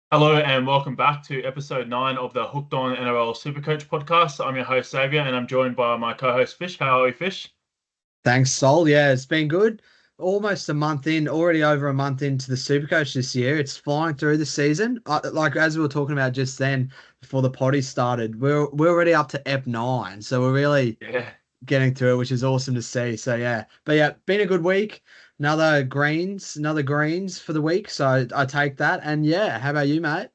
Hello and welcome back to episode 9 of the Hooked on NRL SuperCoach podcast. I'm your host Xavier and I'm joined by my co-host Fish. How are you, Fish? Thanks, Sol. Yeah, it's been good. Almost a month in, already over a month into the Supercoach this year. It's flying through the season. Like as we were talking about just then, before the potty started, we're already up to EP9, so we're really Yeah. getting through it, which is awesome to see. So yeah, but yeah, been a good week. Another greens for the week. So I take that. And yeah, how about you, mate?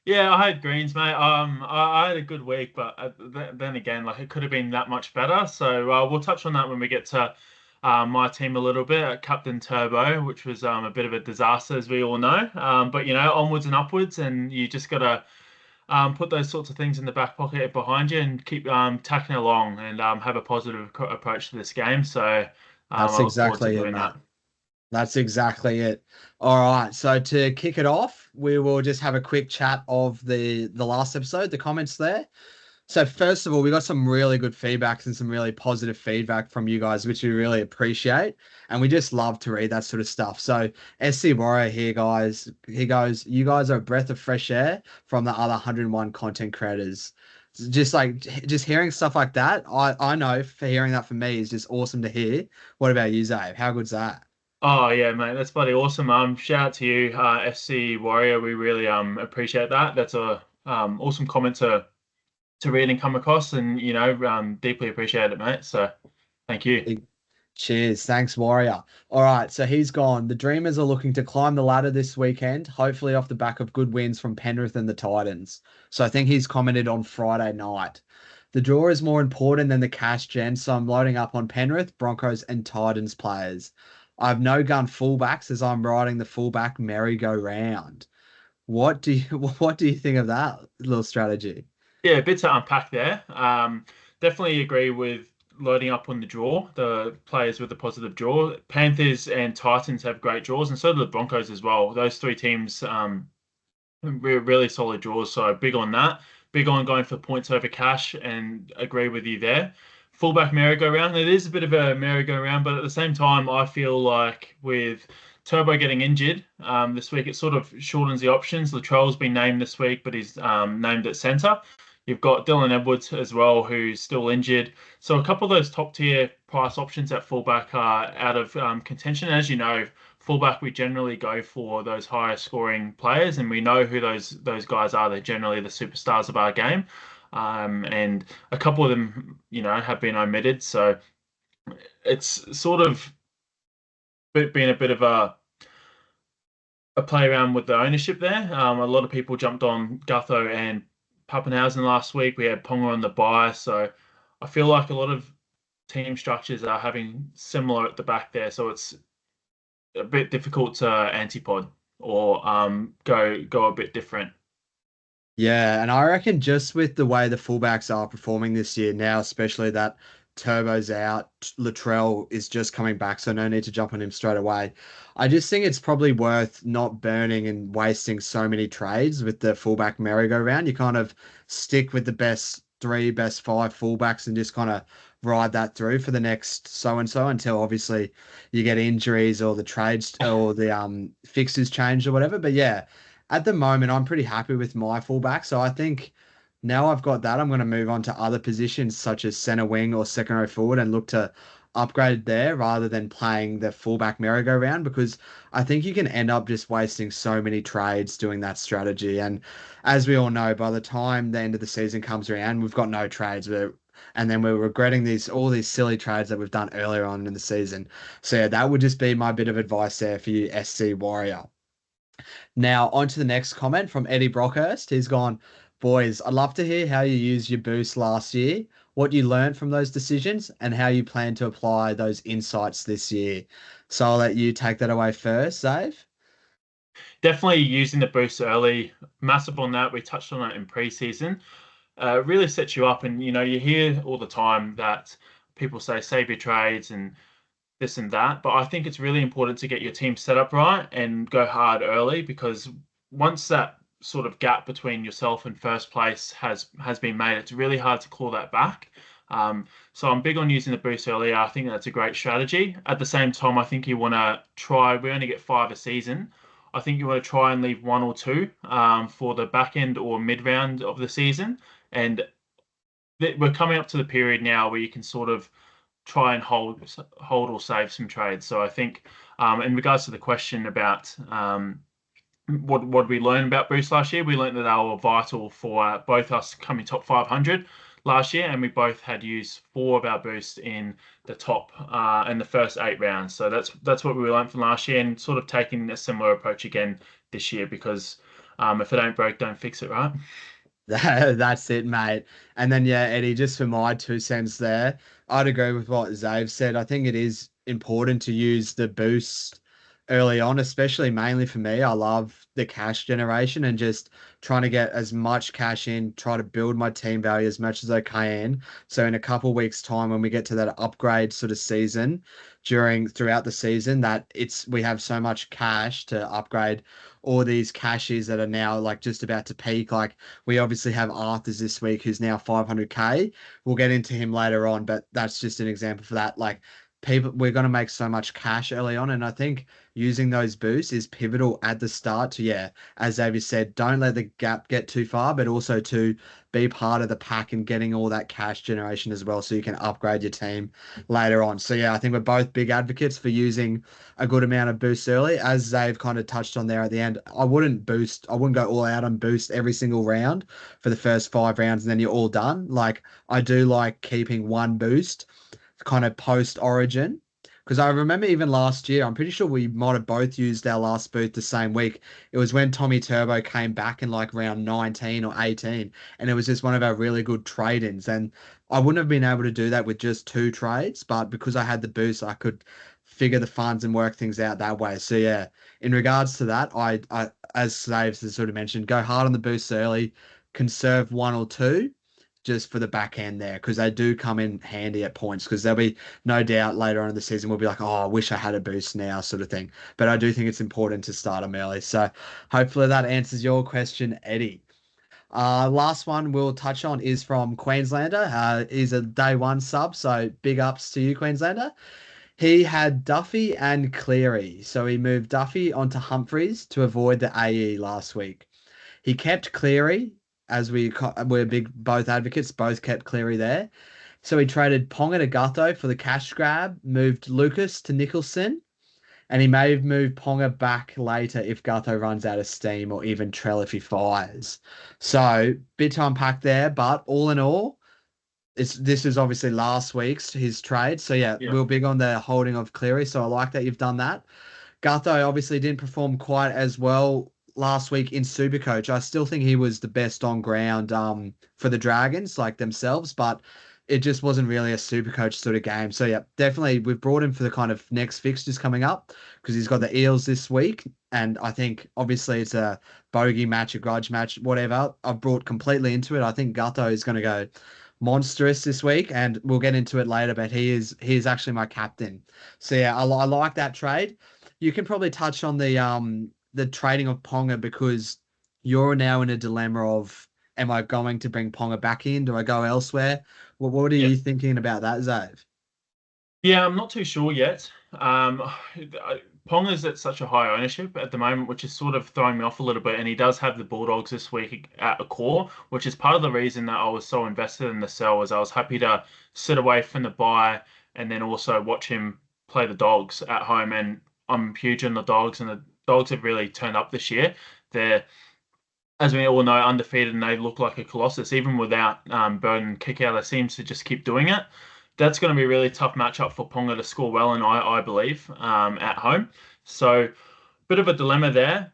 Yeah, I had greens, mate. I had a good week, but then again, like it could have been that much better. So we'll touch on that when we get to my team a little bit. Captain Turbo, which was a bit of a disaster, as we all know. But onwards and upwards, and you just gotta put those sorts of things in the back pocket behind you and keep tacking along and have a positive approach to this game. So That's I look forward to exactly it, doing mate. that. That's exactly it. All right. So to kick it off, we will just have a quick chat of the last episode, the comments there. So first of all, we got some really good feedbacks and some really positive feedback from you guys, which we really appreciate. And we just love to read that sort of stuff. So SC Warrior here, guys, he goes, you guys are a breath of fresh air from the other 101 content creators. Just hearing stuff like that, I know for hearing that for me is just awesome to hear. What about you, Zave? How good's that? Oh yeah, mate, that's bloody awesome. Shout out to you, FC Warrior. We really appreciate that. That's a awesome comment to read and come across, and deeply appreciate it, mate. So thank you. Cheers. Thanks, Warrior. All right. So he's gone. The Dreamers are looking to climb the ladder this weekend, hopefully off the back of good wins from Penrith and the Titans. So I think he's commented on Friday night. The draw is more important than the cash gen, so I'm loading up on Penrith, Broncos, and Titans players. I have no gun fullbacks as I'm riding the fullback merry-go-round. What do you think of that little strategy? Yeah, a bit to unpack there. Definitely agree with loading up on the draw, the players with the positive draw. Panthers and Titans have great draws, and so do the Broncos as well. Those three teams, really solid draws. So big on that. Big on going for points over cash, and agree with you there. Fullback merry-go-round. It is a bit of a merry-go-round, but at the same time, I feel like with Turbo getting injured this week, it sort of shortens the options. Latrell's been named this week, but he's named at centre. You've got Dylan Edwards as well, who's still injured. So a couple of those top tier price options at fullback are out of contention. As you know, fullback we generally go for those higher scoring players, and we know who those guys are. They're generally the superstars of our game, and a couple of them, have been omitted. So it's sort of been a bit of a play around with the ownership there. A lot of people jumped on Gutho and Pappenhausen last week. We had Ponga on the buy, so I feel like a lot of team structures are having similar at the back there. So it's a bit difficult to antipod or go a bit different. Yeah, and I reckon just with the way the fullbacks are performing this year now, especially that Turbo's out, Latrell is just coming back, so no need to jump on him straight away. I just think it's probably worth not burning and wasting so many trades with the fullback merry-go-round. You kind of stick with the best three, best five fullbacks and just kind of ride that through for the next so and so until obviously you get injuries or the trades or the fixtures changed or whatever. But yeah, at the moment, I'm pretty happy with my fullback. So I think now I've got that, I'm going to move on to other positions such as center wing or second row forward and look to upgrade there rather than playing the fullback merry-go-round because I think you can end up just wasting so many trades doing that strategy. And as we all know, by the time the end of the season comes around, we've got no trades. And then we're regretting all these silly trades that we've done earlier on in the season. So yeah, that would just be my bit of advice there for you, SC Warrior. Now, on to the next comment from Eddie Brockhurst. He's gone, boys, I'd love to hear how you used your boost last year, what you learned from those decisions, and how you plan to apply those insights this year. So I'll let you take that away first, Dave. Definitely using the boost early, massive on that. We touched on it in preseason. Really sets you up, and you hear all the time that people say save your trades and this and that. But I think it's really important to get your team set up right and go hard early because once that sort of gap between yourself and first place has been made, it's really hard to claw that back. So I'm big on using the boost earlier. I think that's a great strategy. At the same time, I think you want to try. We only get five a season. I think you want to try and leave one or two for the back end or mid round of the season. And we're coming up to the period now where you can sort of try and hold or save some trades. So I think in regards to the question about what we learned about boosts last year, we learned that they were vital for both us coming top 500 last year, and we both had used four of our boosts in the top in the first 8 rounds. So that's what we learned from last year, and sort of taking a similar approach again this year because if it ain't broke, don't fix it, right? That's it, mate. And then, yeah, Eddie, just for my 2 cents there, I'd agree with what Zave said. I think it is important to use the boost early on, especially mainly for me. I love the cash generation and just trying to get as much cash in, try to build my team value as much as I can. So in a couple of weeks' time, when we get to that upgrade sort of season, throughout the season, that we have so much cash to upgrade all these cashes that are now like just about to peak. Like we obviously have Arthur's this week, who's now 500k. We'll get into him later on, but that's just an example for that. Like we're going to make so much cash early on, and I think using those boosts is pivotal at the start to, yeah, as Xavier said, don't let the gap get too far, but also to be part of the pack and getting all that cash generation as well, so you can upgrade your team later on. So yeah, I think we're both big advocates for using a good amount of boosts early. As they've kind of touched on there at the end, I wouldn't go all out on boost every single round for the first 5 rounds and then you're all done. Like I do like keeping one boost kind of post origin. Because I remember even last year, I'm pretty sure we might have both used our last boost the same week. It was when Tommy Turbo came back in like round 19 or 18, and it was just one of our really good trade-ins. And I wouldn't have been able to do that with just 2 trades, but because I had the boost, I could figure the funds and work things out that way. So yeah, in regards to that, I as Saves has sort of mentioned, go hard on the boosts early, conserve one or two just for the back end there because they do come in handy at points because there'll be no doubt later on in the season we'll be like, oh, I wish I had a boost now sort of thing. But I do think it's important to start them early. So hopefully that answers your question, Eddie. Last one we'll touch on is from Queenslander. He's a day one sub, so big ups to you, Queenslander. He had Duffy and Cleary, so he moved Duffy onto Humphreys to avoid the AE last week. He kept Cleary, as we're big both advocates, both kept Cleary there. So he traded Ponga to Gutho for the cash grab, moved Lucas to Nicholson, and he may have moved Ponga back later if Gutho runs out of steam or even Trell if he fires. So bit to unpack there, but all in all, this is obviously last week's his trade. So yeah, Yeah. we're big on the holding of Cleary. So I like that you've done that. Gutho obviously didn't perform quite as well last week in Supercoach. I still think he was the best on ground for the Dragons, like themselves, but it just wasn't really a Supercoach sort of game. So yeah, definitely we've brought him for the kind of next fixtures coming up because he's got the Eels this week. And I think obviously it's a bogey match, a grudge match, whatever. I've brought completely into it. I think Gutho is going to go monstrous this week, and we'll get into it later, but he is actually my captain. So yeah, I like that trade. You can probably touch on the trading of Ponga because you're now in a dilemma of am I going to bring Ponga back in? Do I go elsewhere? What are Yeah. you thinking about that, Zave? Yeah, I'm not too sure yet. Ponga's at such a high ownership at the moment, which is sort of throwing me off a little bit. And he does have the Bulldogs this week at a core, which is part of the reason that I was so invested in the sell. Was I was happy to sit away from the buy and then also watch him play the Dogs at home. And I'm huge on the Dogs, and the Dogs have really turned up this year. They're, as we all know, undefeated, and they look like a colossus. Even without Burden kick out, they seems to just keep doing it. That's going to be a really tough matchup for Ponga to score well, and I believe at home. So, bit of a dilemma there.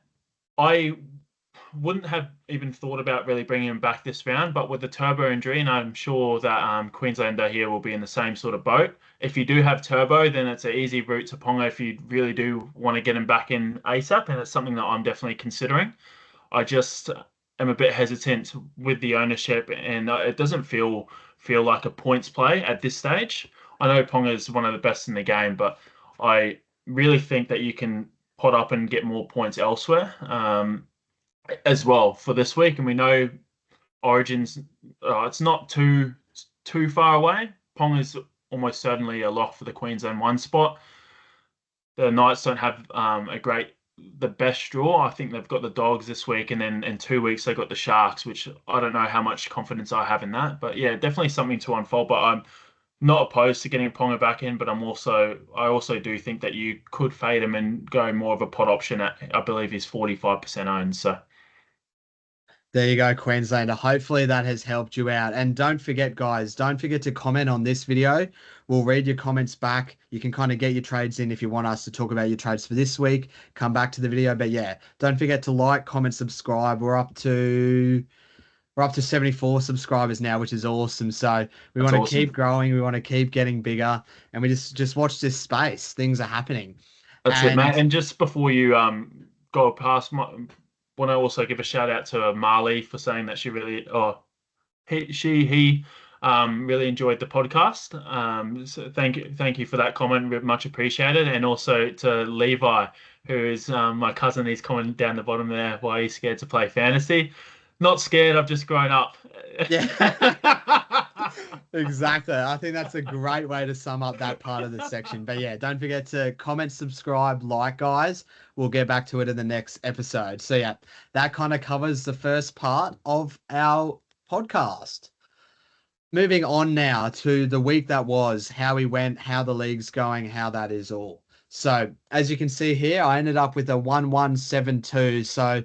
I wouldn't have even thought about really bringing him back this round, but with the Turbo injury, and I'm sure that Queenslander here will be in the same sort of boat. If you do have Turbo, then it's an easy route to Ponga if you really do want to get him back in ASAP, and it's something that I'm definitely considering. I just am a bit hesitant with the ownership, and it doesn't feel like a points play at this stage. I know Ponga is one of the best in the game, but I really think that you can pot up and get more points elsewhere as well for this week. And we know Origins, it's not too far away. Ponga is almost certainly a lock for the Queensland one spot. The Knights don't have a great the best draw. I think they've got the Dogs this week, and then in 2 weeks they got the Sharks, which I don't know how much confidence I have in that. But yeah, definitely something to unfold. But I'm not opposed to getting Ponga back in, but I also do think that you could fade him and go more of a pot option at, I believe he's 45% owned. So There you go, Queenslander. Hopefully that has helped you out. And don't forget, guys, don't forget to comment on this video. We'll read your comments back. You can kind of get your trades in if you want us to talk about your trades for this week. Come back to the video. But yeah, don't forget to like, comment, subscribe. We're up to 74 subscribers now, which is awesome. So we that's want to awesome. keep growing. We want to keep getting bigger. And we just watch this space. Things are happening. That's it, mate. And And just before you go past, want to also give a shout out to Marley for saying that she really, he really enjoyed the podcast. So thank you for that comment, much appreciated. And also to Levi, who is my cousin. He's commenting down the bottom there why he's scared to play fantasy. Not scared. I've just grown up. yeah, exactly. I think that's a great way to sum up that part of the section. But yeah, don't forget to comment, subscribe, like, guys. We'll get back to it in the next episode. So yeah, that kind of covers the first part of our podcast. Moving on now to the week that was, how we went, how the league's going, how that is all. So as you can see here, I ended up with a 1-1-7-2. So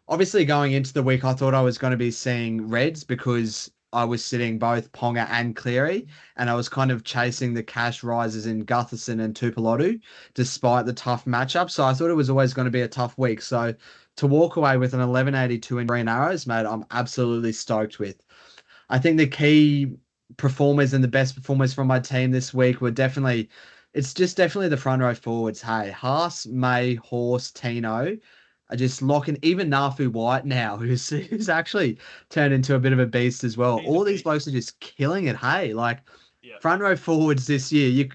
obviously going into the week, I thought I was going to be seeing reds because I was sitting both Ponga and Cleary, and I was kind of chasing the cash rises in Gutherson and Tupelotu, despite the tough matchup. So I thought it was always going to be a tough week. So to walk away with an 1182 in green arrows, mate, I'm absolutely stoked with. I think the key performers and the best performers from my team this week were definitely the front row forwards. Hey, Haas, May, Horse, Tino are just locking, even Nafu White now, who's actually turned into a bit of a beast as well. He's a All these beast. blokes are just killing it. Hey, like Yeah. front row forwards this year,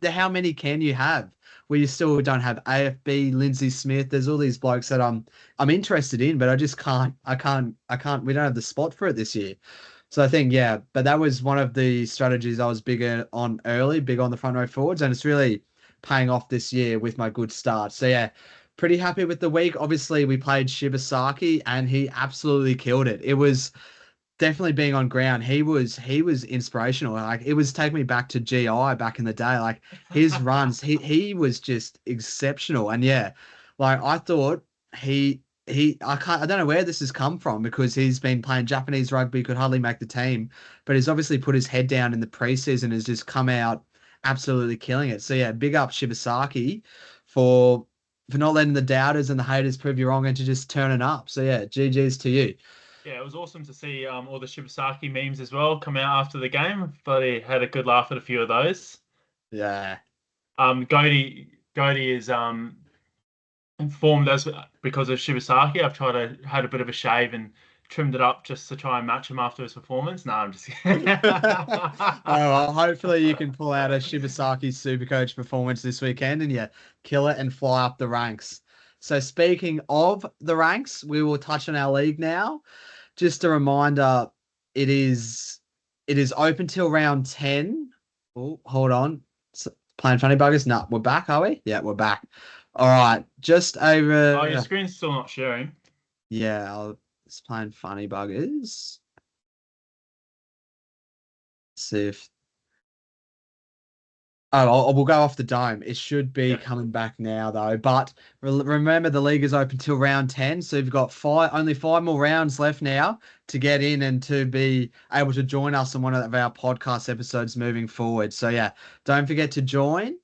how many can you have? Where you still don't have AFB, Lindsay Smith. There's all these blokes that I'm interested in, but I just can't. I can't. We don't have the spot for it this year. So I think, yeah, but that was one of the strategies I was big on early, big on the front row forwards, and it's really paying off this year with my good start. So yeah, pretty happy with the week. Obviously, we played Shibasaki, and he absolutely killed it. It was definitely being on ground. He was inspirational. Like it was taking me back to GI back in the day. Like his runs, he was just exceptional. And yeah, like I thought I don't know where this has come from because he's been playing Japanese rugby, could hardly make the team, but he's obviously put his head down in the preseason, has just come out absolutely killing it. So yeah, big up Shibasaki for not letting the doubters and the haters prove you wrong and to just turning up. So yeah, GG's to you. Yeah, it was awesome to see all the Shibasaki memes as well come out after the game. But he had a good laugh at a few of those. Yeah. Goaty is informed as because of Shibasaki. I've tried to had a bit of a shave and trimmed it up just to try and match him after his performance. No, I'm just kidding. Oh, well, hopefully you can pull out a Shibasaki SuperCoach performance this weekend and yeah, kill it and fly up the ranks. So speaking of the ranks, we will touch on our league now. Just a reminder, it is open till round 10. Oh, hold on. Playing funny buggers? No, we're back, are we? Yeah, we're back. All right, just Oh, your over. screen's still not sharing. Yeah, it's playing funny buggers. See if. Oh, we'll go off the dome. It should be Yeah. coming back now, though. But remember, the league is open till round 10. So you've got only five more rounds left now to get in and to be able to join us on one of our podcast episodes moving forward. So, yeah, don't forget to join.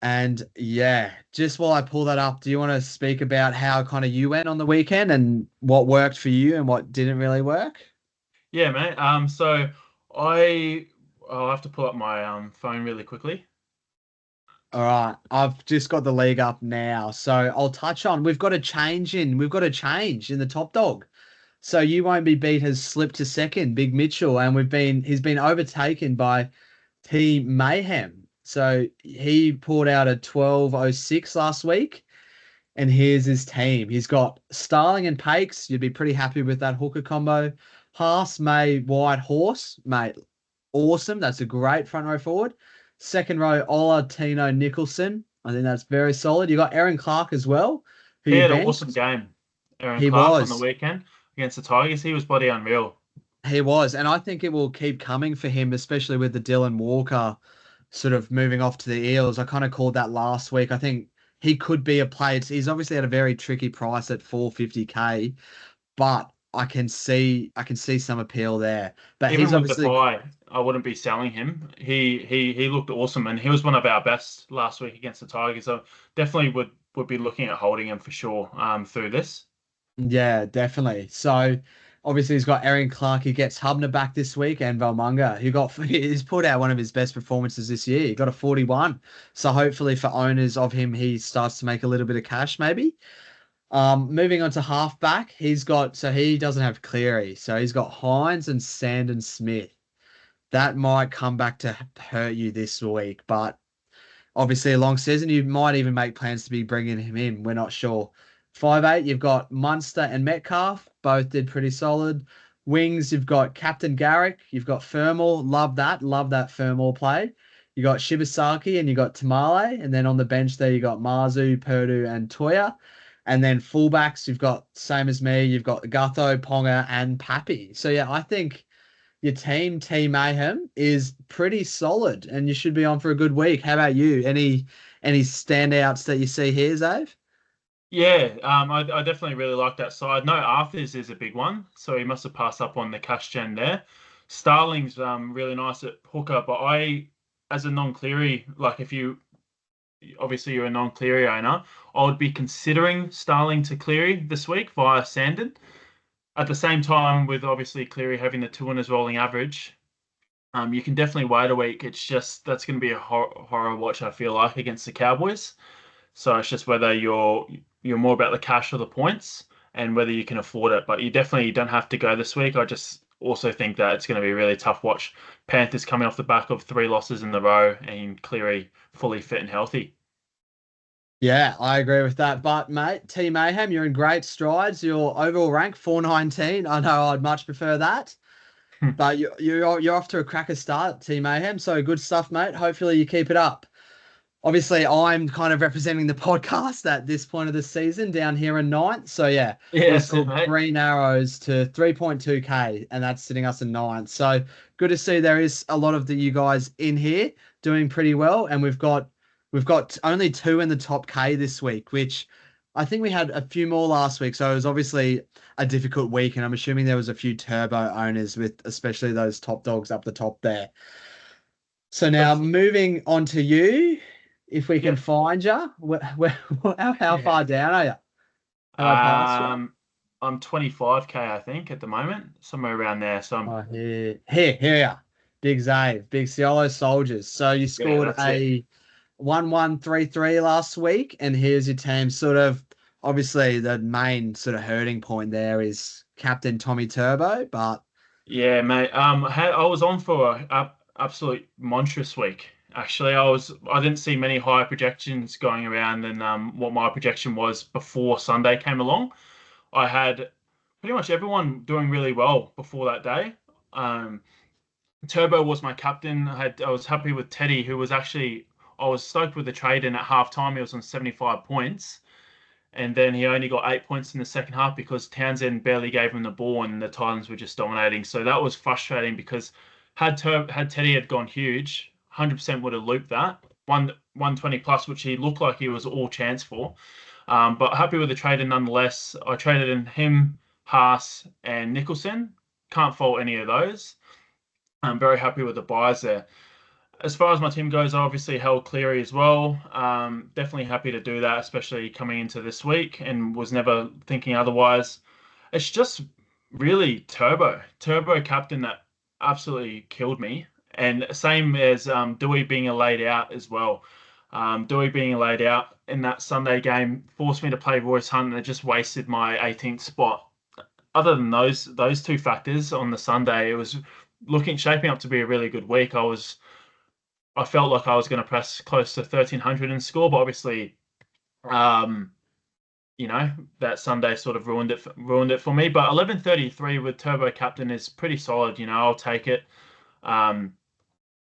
And yeah, just while I pull that up, do you want to speak about how kind of you went on the weekend and what worked for you and what didn't really work? Yeah, mate. So I I'll have to pull up my phone really quickly. All right, I've just got the league up now, so I'll touch on. We've got a change in. We've got a change in the top dog. So you won't be beat has slipped to second, Big Mitchell, and he's been overtaken by Team Mayhem. So he pulled out a 12.06 last week, and here's his team. He's got Starling and Pakes. You'd be pretty happy with that hooker combo. Haas, May, White, Horse, mate. Awesome. That's a great front row forward. Second row, Ola, Tino, Nicholson. I think that's very solid. You got Aaron Clark as well, who He you had an awesome benched. game. Aaron He Clark on the was. weekend against the Tigers. He was bloody unreal. He was. And I think it will keep coming for him, especially with the Dylan Walker sort of moving off to the Eels. I kind of called that last week. I think he could be a play. He's obviously at a very tricky price at 450K, but I can see some appeal there. But he's Even with the obviously bye, I wouldn't be selling him. He looked awesome, and he was one of our best last week against the Tigers. So definitely would be looking at holding him for sure. Through this. yeah, definitely. So obviously he's got Aaron Clark. He gets Hubner back this week and Valmunga, who got he's put out one of his best performances this year. He got a 41. So hopefully for owners of him, he starts to make a little bit of cash, maybe. Moving on to halfback, he doesn't have Cleary, so he's got Hines and Sandon Smith. That might come back to hurt you this week, but obviously a long season, you might even make plans to be bringing him in. We're not sure. 5'8", you've got Munster and Metcalf. Both did pretty solid. Wings, you've got Captain Garrick. You've got Fermor. Love that. Love that Fermor play. You got Shibasaki and you got Tamale. And then on the bench there, you got Marzu, Purdue, and Toya. And then fullbacks, you've got, same as me, you've got Gutho, Ponga, and Pappy. So yeah, I think your team Mayhem is pretty solid, and you should be on for a good week. How about you? Any standouts that you see here, Zave? Yeah, I definitely really like that side. No, Arthur's is a big one, so he must have passed up on the cash gen there. Starling's really nice at hooker, but as a non-Cleary, like if you obviously you're a non-Cleary owner, I would be considering Starling to Cleary this week via Sandon. At the same time, with obviously Cleary having the two winners rolling average, you can definitely wait a week. It's just that's going to be a horror watch, I feel like, against the Cowboys. So it's just whether you're more about the cash or the points and whether you can afford it. But you definitely don't have to go this week. I just also think that it's going to be a really tough watch. Panthers coming off the back of 3 losses in the row and Cleary fully fit and healthy. Yeah, I agree with that. But mate, Team Mayhem, you're in great strides. Your overall rank 419. I know I'd much prefer that. But you're off to a cracker start, Team Mayhem. So good stuff, mate. Hopefully you keep it up. Obviously, I'm kind of representing the podcast at this point of the season down here in ninth. So yeah, Yeah, we've so scored mate. 3 narrows to 3.2K, and that's sitting us in ninth. So good to see there is a lot of you guys in here doing pretty well, and we've got only 2 in the top K this week, which I think we had a few more last week. So it was obviously a difficult week, and I'm assuming there was a few turbo owners with especially those top dogs up the top there. So now That's moving on to you, if we can yep. find you, how Yeah. far down are you? Have I passed you? Um, I'm 25K, I think, at the moment, somewhere around there. So Oh, here, you are. Big Zave, big Cielo Soldiers. So you yeah, scored that's it. a 1-1-3-3 last week, and here's your team. Sort of, obviously, the main sort of hurting point there is Captain Tommy Turbo, but Yeah, mate. I was on for a absolute monstrous week. Actually, I didn't see many high projections going around than what my projection was before Sunday came along. I had pretty much everyone doing really well before that day. Um, Turbo was my captain. I was happy with Teddy, who was actually I was stoked with the trade, and at half time he was on 75 points. And then he only got 8 points in the second half because Townsend barely gave him the ball and the Titans were just dominating. So that was frustrating because had Teddy had gone huge, 100% would have looped that 120 plus, which he looked like he was all chance for. But happy with the trade nonetheless. I traded in him, Haas, and Nicholson. Can't fault any of those. I'm very happy with the buys there. As far as my team goes, I obviously held Cleary as well. Definitely happy to do that, especially coming into this week, and was never thinking otherwise. It's just really Turbo captain that absolutely killed me. And same as Dewey being laid out as well. Dewey being laid out in that Sunday game forced me to play Royce Hunt, and it just wasted my 18th spot. Other than those two factors on the Sunday, it was shaping up to be a really good week. I felt like I was going to press close to 1300 and score, but obviously, um, that Sunday sort of ruined it for me. But 1133 with Turbo Captain is pretty solid. I'll take it. Um,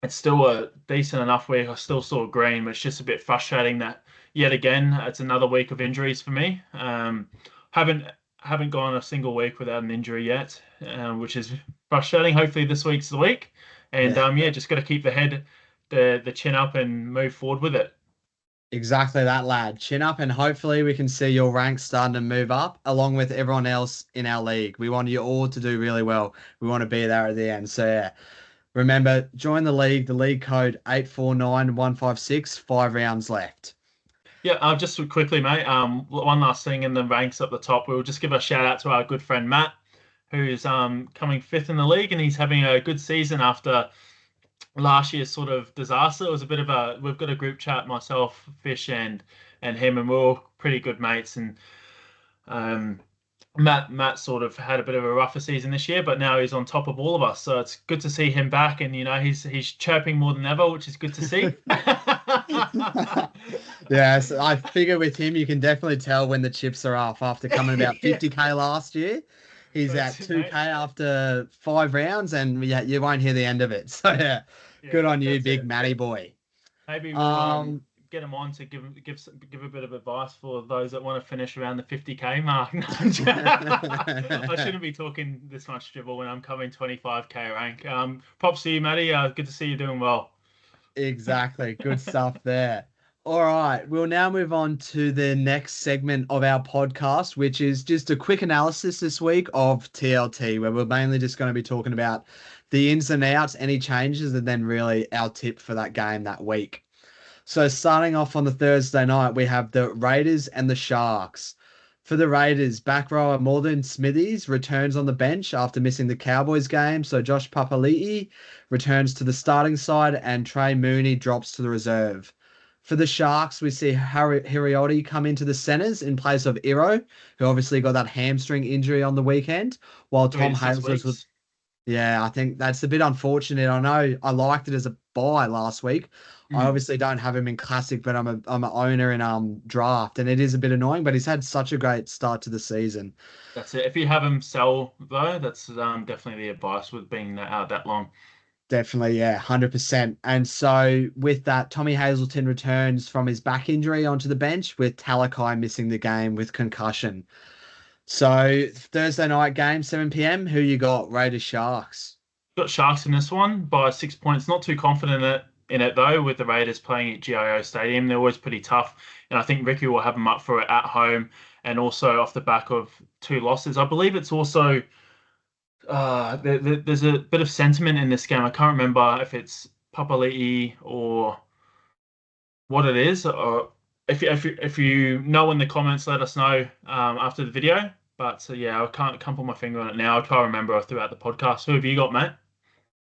it's still a decent enough week. I still saw green, but it's just a bit frustrating that yet again, it's another week of injuries for me. Haven't haven't gone a single week without an injury yet, which is frustrating. Hopefully this week's the week, and Yeah. yeah, just got to keep the chin up and move forward with it. Exactly that, lad. Chin up, and hopefully we can see your ranks starting to move up along with everyone else in our league. We want you all to do really well. We want to be there at the end. So yeah, remember, join the league. The league code 849156. 5 rounds left. Yeah, just quickly, mate. One last thing in the ranks up the top. We'll just give a shout out to our good friend Matt, who's coming fifth in the league, and he's having a good season after last year's sort of disaster. It was a bit of a. We've got a group chat, myself, Fish, and him, and we're all pretty good mates. And um, Matt sort of had a bit of a rougher season this year, but now he's on top of all of us. So it's good to see him back, and he's chirping more than ever, which is good to see. Yeah, so I figure with him, you can definitely tell when the chips are off after coming about Yeah, 50k last year. He's at that's it, 2k mate. after 5 rounds, and yeah, you won't hear the end of it. So yeah, Yeah, good on you, that's big it. Matty boy. Maybe we'll Um, get him on to give a bit of advice for those that want to finish around the 50k mark. I shouldn't be talking this much dribble when I'm coming 25k rank. Props to you, Matty. Good to see you doing well. Exactly. Good stuff there. All right. We'll now move on to the next segment of our podcast, which is just a quick analysis this week of TLT, where we're mainly just going to be talking about the ins and outs, any changes, and then really our tip for that game that week. So starting off on the Thursday night, we have the Raiders and the Sharks. For the Raiders, back rower Morgan Smithies returns on the bench after missing the Cowboys game. So Josh Papali'i returns to the starting side and Trey Mooney drops to the reserve. For the Sharks, we see Hirioti come into the centres in place of Iro, who obviously got that hamstring injury on the weekend, while Three Tom to six Hazlewood weeks. yeah, I think that's a bit unfortunate. I know I liked it as a buy last week. I Mm, obviously don't have him in classic, but I'm an owner in draft, and it is a bit annoying. But he's had such a great start to the season. that's it. If you have him sell though, that's definitely the advice with being out that long. Definitely, yeah, 100%. And so with that, Tommy Hazelton returns from his back injury onto the bench with Talakai missing the game with concussion. So Thursday night game, 7 p.m. Who you got? Raiders Sharks. Got Sharks in this one by 6 points. Not too confident in it though. With the Raiders playing at GIO Stadium, they're always pretty tough, and I think Ricky will have them up for it at home, and also off the back of two losses. I believe it's also there's a bit of sentiment in this game. I can't remember if it's Papali'i or what it is. Or if you know in the comments, let us know after the video. But yeah, I can't put my finger on it now. I'll try to remember throughout the podcast. Who have you got, mate?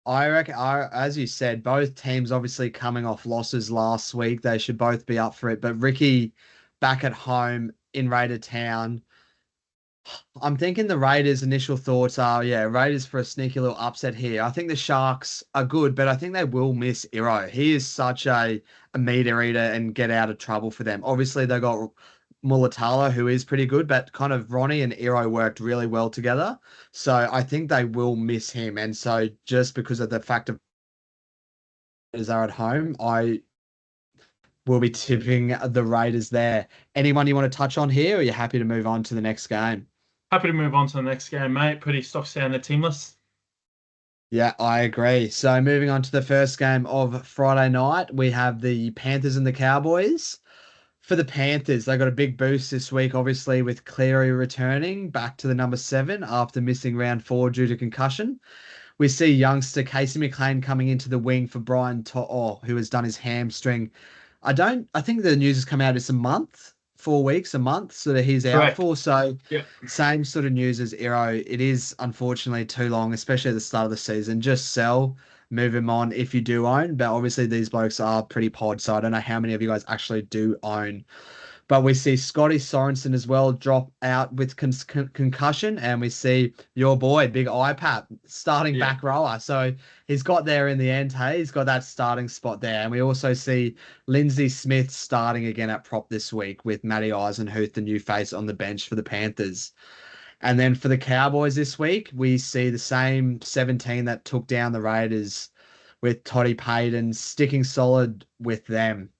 I reckon, as you said, both teams obviously coming off losses last week. They should both be up for it. But Ricky back at home in Raider Town. I'm thinking the Raiders' initial thoughts are, yeah, Raiders for a sneaky little upset here. I think the Sharks are good, but I think they will miss Iro. He is such a meter eater and get out of trouble for them. Obviously, they got Mulatala, who is pretty good, but kind of Ronnie and Iro worked really well together. So I think they will miss him. And so just because of the fact of Raiders are at home, I will be tipping the Raiders there. Anyone you want to touch on here, or are you happy to move on to the next game? Happy to move on to the next game, mate. Pretty stock standard team list. Yeah, I agree. So moving on to the first game of Friday night, we have the Panthers and the Cowboys. For the Panthers, they got a big boost this week, obviously, with Cleary returning back to the number 7 after missing round 4 due to concussion. We see youngster Casey McLean coming into the wing for Brian To'o, who has done his hamstring. I think the news has come out it's a month, 4 weeks, a month, so that he's out Correct. for. So Yeah. same sort of news as Iro. It is unfortunately too long, especially at the start of the season. Just sell, move him on if you do own. But obviously these blokes are pretty pod, so I don't know how many of you guys actually do own. But we see Scotty Sorensen as well drop out with concussion, and we see your boy, Big IPAP, starting Yeah. back rower. So he's got there in the end, hey? He's got that starting spot there. And we also see Lindsay Smith starting again at prop this week with Matty Eisenhuth, the new face on the bench for the Panthers. And then for the Cowboys this week, we see the same 17 that took down the Raiders with Toddy Payton sticking solid with them.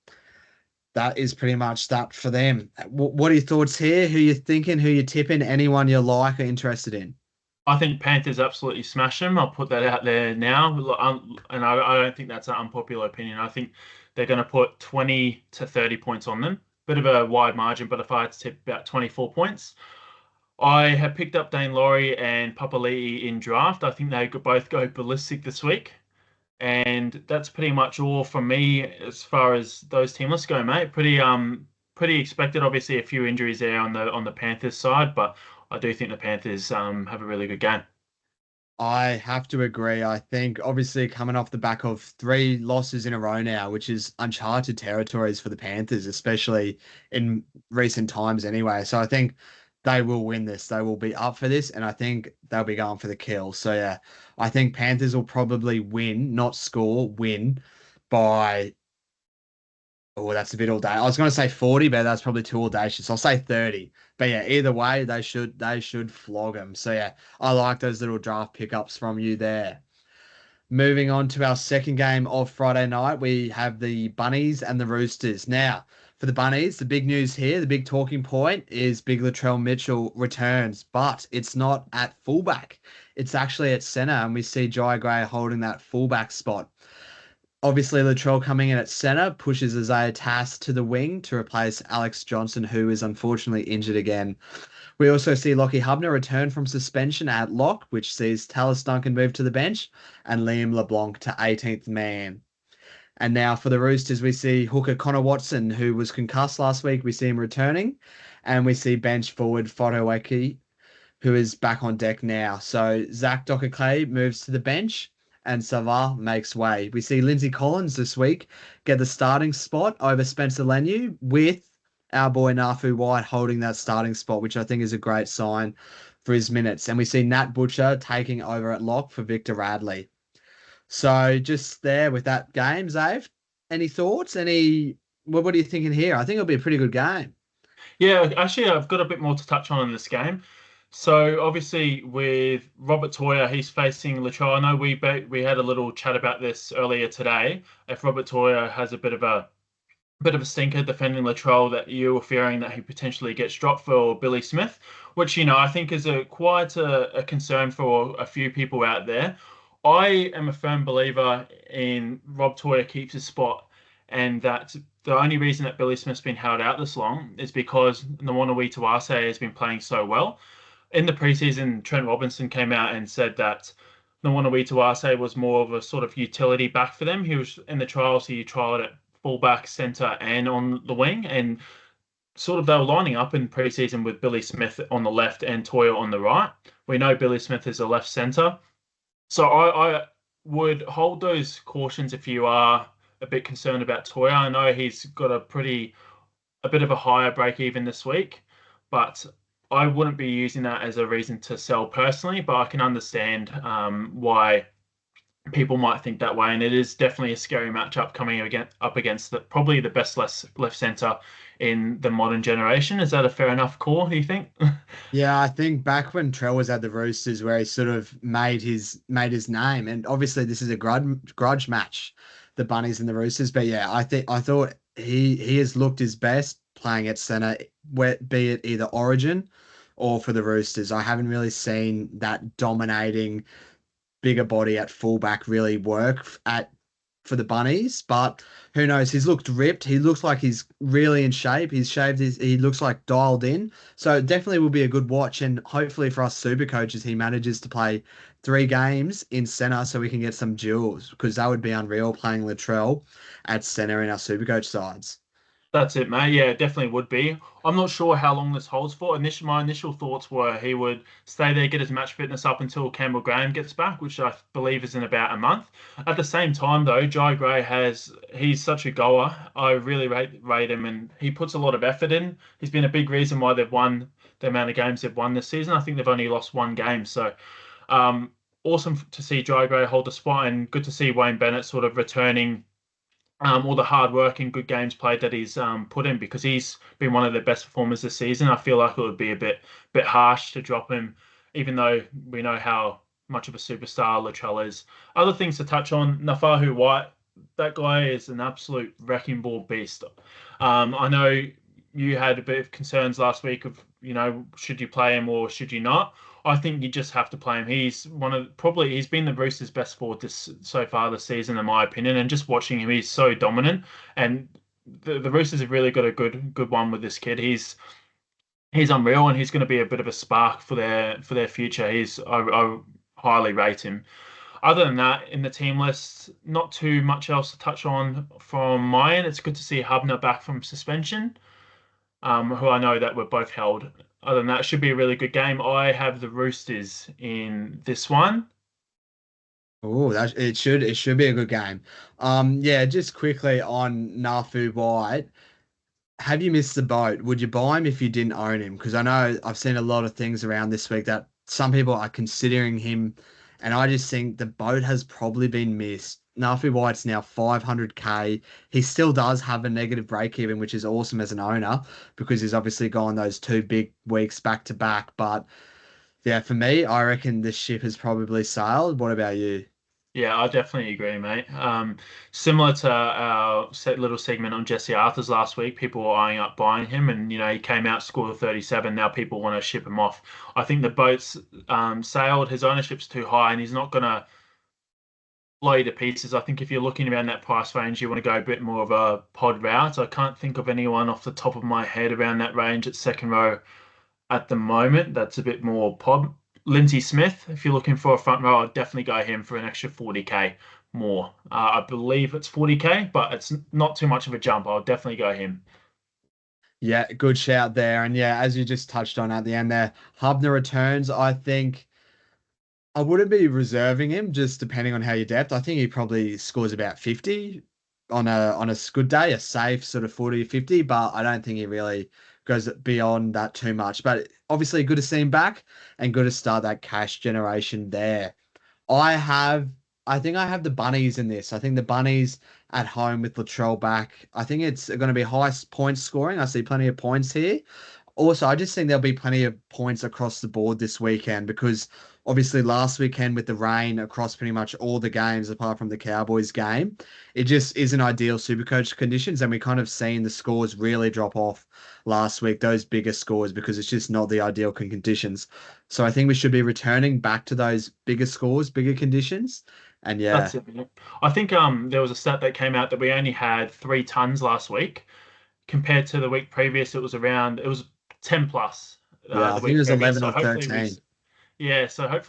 that is pretty much that for them. What are your thoughts here? Who you thinking? Who you tipping? Anyone you like or interested in? I think Panthers absolutely smash them. I'll put that out there now. And I don't think that's an unpopular opinion. I think they're going to put 20 to 30 points on them. Bit of a wide margin, but if I had to tip about 24 points. I have picked up Dane Laurie and Papali'i in draft. I think they could both go ballistic this week. And that's pretty much all from me as far as those team lists go, mate. Pretty expected. Obviously, a few injuries there on the Panthers side, but I do think the Panthers have a really good game. I have to agree. I think obviously coming off the back of 3 losses in a row now, which is uncharted territories for the Panthers, especially in recent times anyway. So I think they will win this. They will be up for this, and I think they'll be going for the kill. So yeah, I think Panthers will probably win, not score, win by, oh, that's a bit audacious. I was going to say 40, but that's probably too audacious. I'll say 30. But yeah, either way, they should flog them. So yeah, I like those little draft pickups from you there. Moving on to our second game of Friday night, we have the Bunnies and the Roosters. Now, for the Bunnies, the big news here, the big talking point is Big Latrell Mitchell returns, but it's not at fullback. It's actually at centre, and we see Jai Gray holding that fullback spot. Obviously, Latrell coming in at centre pushes Isaiah Tass to the wing to replace Alex Johnson, who is unfortunately injured again. We also see Lockie Hubner return from suspension at lock, which sees Tallis Duncan move to the bench and Liam LeBlanc to 18th man. And now for the Roosters, we see hooker Connor Watson, who was concussed last week. We see him returning. And we see bench forward Fotoeki, who is back on deck now. So Zach Docker-Clay moves to the bench and Sava makes way. We see Lindsay Collins this week get the starting spot over Spencer Lenu with our boy Nafu White holding that starting spot, which I think is a great sign for his minutes. And we see Nat Butcher taking over at lock for Victor Radley. So just there with that game, Zave, any thoughts? What are you thinking here? I think it'll be a pretty good game. Yeah, actually, I've got a bit more to touch on in this game. So obviously, with Robert Toyer, he's facing Latrell. I know we had a little chat about this earlier today. If Robert Toyer has a bit of a stinker defending Latrell, that you were fearing that he potentially gets dropped for Billy Smith, which I think is quite a concern for a few people out there. I am a firm believer in Rob Toyer keeps his spot, and that the only reason that Billy Smith's been held out this long is because Nawana Tuase has been playing so well. In the preseason, Trent Robinson came out and said that Nawana Tuase was more of a sort of utility back for them. He was in the trials, he trialed at fullback, centre, and on the wing, and sort of they were lining up in preseason with Billy Smith on the left and Toyer on the right. We know Billy Smith is a left centre, so I would hold those cautions if you are a bit concerned about Toyer. I know he's got a bit of a higher break even this week, but I wouldn't be using that as a reason to sell personally. But I can understand why people might think that way, and it is definitely a scary matchup coming up against probably the best left centre in the modern generation. Is that a fair enough call, do you think? Yeah, I think back when Trell was at the Roosters, where he sort of made his name, and obviously this is a grudge match, the Bunnies and the Roosters. But yeah, I thought he has looked his best playing at centre, be it either Origin or for the Roosters. I haven't really seen that dominating bigger body at fullback really work for the Bunnies, but who knows? He's looked ripped. He looks like he's really in shape. He's shaved he looks like dialed in. So it definitely will be a good watch. And hopefully for us super coaches, he manages to play 3 games in centre so we can get some duels, because that would be unreal playing Latrell at centre in our super coach sides. That's it, mate. Yeah, it definitely would be. I'm not sure how long this holds for. My initial thoughts were he would stay there, get his match fitness up until Campbell Graham gets back, which I believe is in about a month. At the same time, though, Jai Gray he's such a goer. I really rate him, and he puts a lot of effort in. He's been a big reason why they've won the amount of games they've won this season. I think they've only lost 1 game. So, awesome to see Jai Gray hold the spot, and good to see Wayne Bennett sort of returning all the hard work and good games played that he's put in, because he's been one of the best performers this season. I feel like it would be a bit harsh to drop him, even though we know how much of a superstar Latrell is. Other things to touch on: Nafahu White. that guy is an absolute wrecking ball beast. I know you had a bit of concerns last week of, should you play him or should you not? I think you just have to play him. He's been the Roosters' best forward so far this season, in my opinion. And just watching him, he's so dominant. And the Roosters have really got a good one with this kid. He's unreal, and he's going to be a bit of a spark for their future. I highly rate him. Other than that, in the team list, not too much else to touch on from my end. It's good to see Hubner back from suspension, who I know that were both held. Other than that, it should be a really good game. I have the Roosters in this one. Oh, it should be a good game. Yeah, just quickly on Nafu White. Have you missed the boat? Would you buy him if you didn't own him? Because I know I've seen a lot of things around this week that some people are considering him, and I just think the boat has probably been missed. Nafi White's now 500k. He still does have a negative break even, which is awesome as an owner because he's obviously gone those 2 big weeks back to back. But yeah, for me, I reckon this ship has probably sailed. What about you? Yeah, I definitely agree, mate. Similar to our little segment on Jesse Arthurs last week, people were eyeing up buying him, and he came out, scored a 37. Now people want to ship him off. I think the boat's sailed. His ownership's too high, and he's not gonna blow you to pieces. I think if you're looking around that price range, you want to go a bit more of a pod route. I can't think of anyone off the top of my head around that range at second row at the moment. That's a bit more pod. Lindsay Smith, if you're looking for a front row, I'd definitely go him for an extra 40k more. I believe it's 40k, but it's not too much of a jump. I'll definitely go him. Yeah, good shout there. And yeah, as you just touched on at the end there, Hubner returns. I think I wouldn't be reserving him just depending on how you depth. I think he probably scores about 50 on a good day, a safe sort of 40 50, but I don't think he really goes beyond that too much. But obviously good to see him back and good to start that cash generation there. I have, I think I have the bunnies in this. I think the bunnies at home with Latrell back. I think it's going to be high points scoring. I see plenty of points here. Also, I just think there'll be plenty of points across the board this weekend because obviously last weekend with the rain across pretty much all the games apart from the Cowboys game, it just isn't ideal Supercoach conditions, and we kind of seen the scores really drop off last week, those bigger scores, because it's just not the ideal conditions. So I think we should be returning back to those bigger scores, bigger conditions. And yeah, That's it. Yeah. I think there was a stat that came out that we only had 3 tons last week compared to the week previous. It was 10 plus yeah, I the think it week was previous. 11 So or hopefully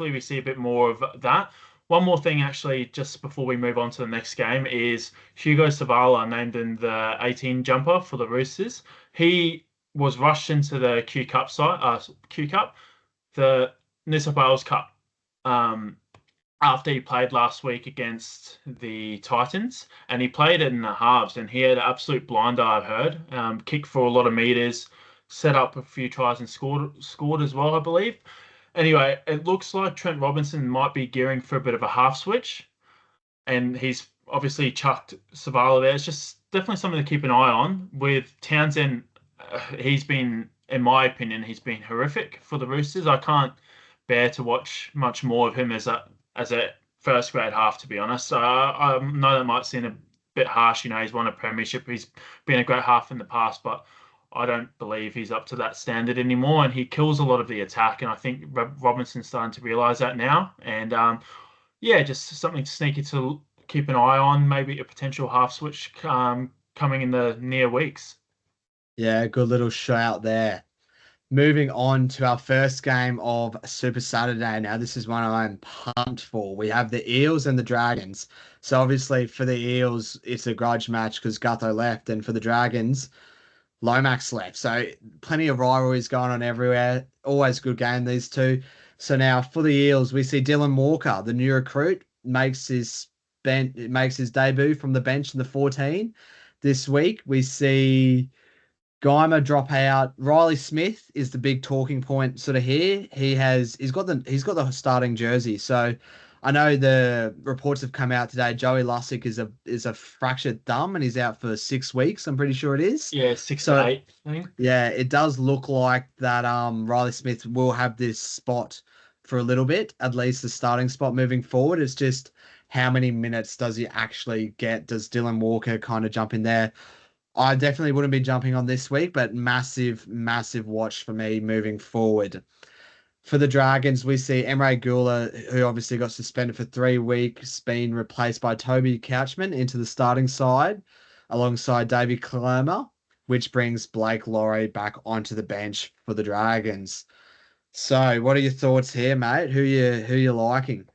13. we see a bit more of that. One more thing, actually, just before we move on to the next game, is Hugo Savala named in the 18 jumper for the Roosters. He was rushed into the Q Cup, the New South Wales Cup, um, after he played last week against the Titans, and he played it in the halves, and he had an absolute blinder, I've heard. Kicked for a lot of meters, set up a few tries, and scored as well, I believe. Anyway, it looks like Trent Robinson might be gearing for a bit of a half switch, and he's obviously chucked Savala there. It's just definitely something to keep an eye on. With Townsend, in my opinion, he's been horrific for the Roosters. I can't bear to watch much more of him as a first grade half, to be honest. I know that might seem a bit harsh. He's won a premiership. He's been a great half in the past, but I don't believe he's up to that standard anymore. And he kills a lot of the attack. And I think Robinson's starting to realise that now. And yeah, just something sneaky to keep an eye on. Maybe a potential half switch coming in the near weeks. Yeah, good little shout there. Moving on to our first game of Super Saturday. Now, this is one I'm pumped for. We have the Eels and the Dragons. So, obviously, for the Eels, it's a grudge match because Gutho left, and for the Dragons, Lomax left. So, plenty of rivalries going on everywhere. Always good game, these two. So, now for the Eels, we see Dylan Walker, the new recruit, makes his debut from the bench in the 14 this week. We see Geimer drop out. Riley Smith is the big talking point sort of here. He's got the starting jersey. So I know the reports have come out today. Joey Lussick is a fractured thumb and he's out for 6 weeks. I'm pretty sure it is. Yeah, six to So eight, I think. yeah, it does look like that Riley Smith will have this spot for a little bit, at least the starting spot moving forward. It's just how many minutes does he actually get? Does Dylan Walker kind of jump in there? I definitely wouldn't be jumping on this week, but massive, massive watch for me moving forward. For the Dragons, we see Emre Gula, who obviously got suspended for 3 weeks, being replaced by Toby Couchman into the starting side alongside Davey Clermer, which brings Blake Laurie back onto the bench for the Dragons. So, what are your thoughts here, mate? Who you liking?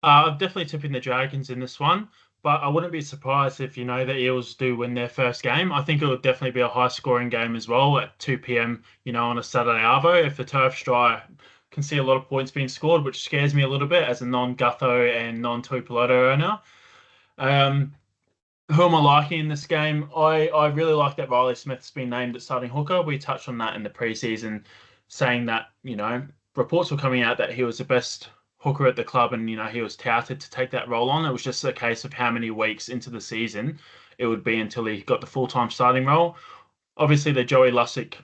I'm definitely tipping the Dragons in this one, but I wouldn't be surprised if, the Eels do win their first game. I think it would definitely be a high scoring game as well at 2 p.m., on a Saturday Arvo. If the turf's dry, can see a lot of points being scored, which scares me a little bit as a non-Gutho and non-Tuipulotu owner. Um, who am I liking in this game? I really like that Riley Smith's been named at starting hooker. We touched on that in the preseason, saying that, reports were coming out that he was the best hooker at the club and, he was touted to take that role on. It was just a case of how many weeks into the season it would be until he got the full-time starting role. Obviously, the Joey Lussick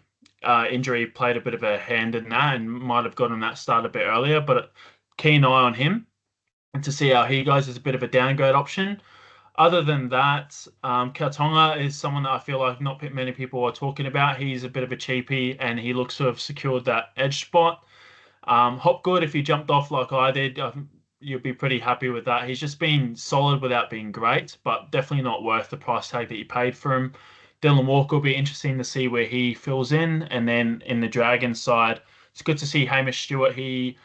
injury played a bit of a hand in that and might have gotten that start a bit earlier, but keen eye on him and to see how he goes as a bit of a downgrade option. Other than that, Kautonga is someone that I feel like not many people are talking about. He's a bit of a cheapie and he looks to have secured that edge spot. Hopgood, if he jumped off like I did, you'd be pretty happy with that. He's just been solid without being great, but definitely not worth the price tag that you paid for him. Dylan Walker will be interesting to see where he fills in. And then in the Dragons side, it's good to see Hamish Stewart. He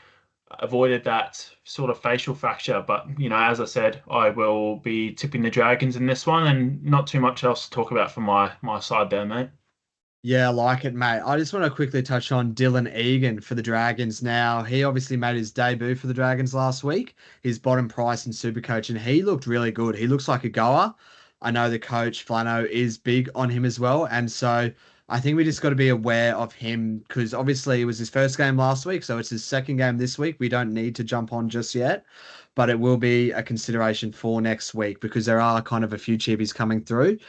avoided that sort of facial fracture. But, as I said, I will be tipping the Dragons in this one and not too much else to talk about from my side there, mate. Yeah, I like it, mate. I just want to quickly touch on Dylan Egan for the Dragons now. He obviously made his debut for the Dragons last week, his bottom price in Supercoach, and he looked really good. He looks like a goer. I know the coach, Flano, is big on him as well. And so I think we just got to be aware of him because obviously it was his first game last week. So it's his second game this week. We don't need to jump on just yet, but it will be a consideration for next week because there are kind of a few cheapies coming through.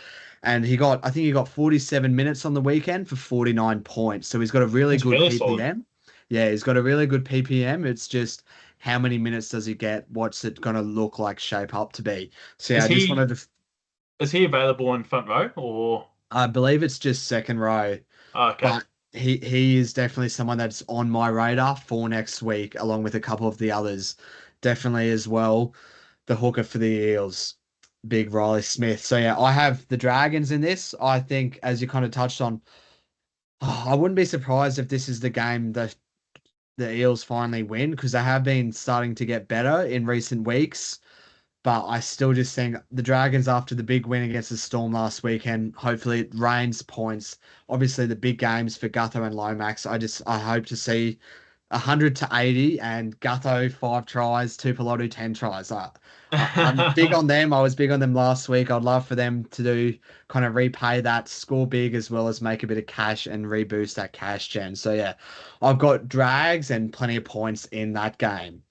And I think he got 47 minutes on the weekend for 49 points. So he's got a really That's good really solid. PPM. Yeah, he's got a really good PPM. It's just how many minutes does he get? What's it going to look like, shape up to be? So yeah, Is I just he wanted to, is he available in front row or I believe it's just second row, okay? but he is definitely someone that's on my radar for next week, along with a couple of the others. Definitely as well, the hooker for the Eels, big Riley Smith. So yeah, I have the Dragons in this. I think, as you kind of touched on, I wouldn't be surprised if this is the game that the Eels finally win because they have been starting to get better in recent weeks. But I still just think the Dragons, after the big win against the Storm last weekend, hopefully it rains points. Obviously, the big games for Gutho and Lomax. I hope to see 100 to 80 and Gutho 5 tries, Tuipulotu 10 tries. I'm big on them. I was big on them last week. I'd love for them to do kind of repay that, score big as well as make a bit of cash and reboost that cash gen. So yeah, I've got drags and plenty of points in that game.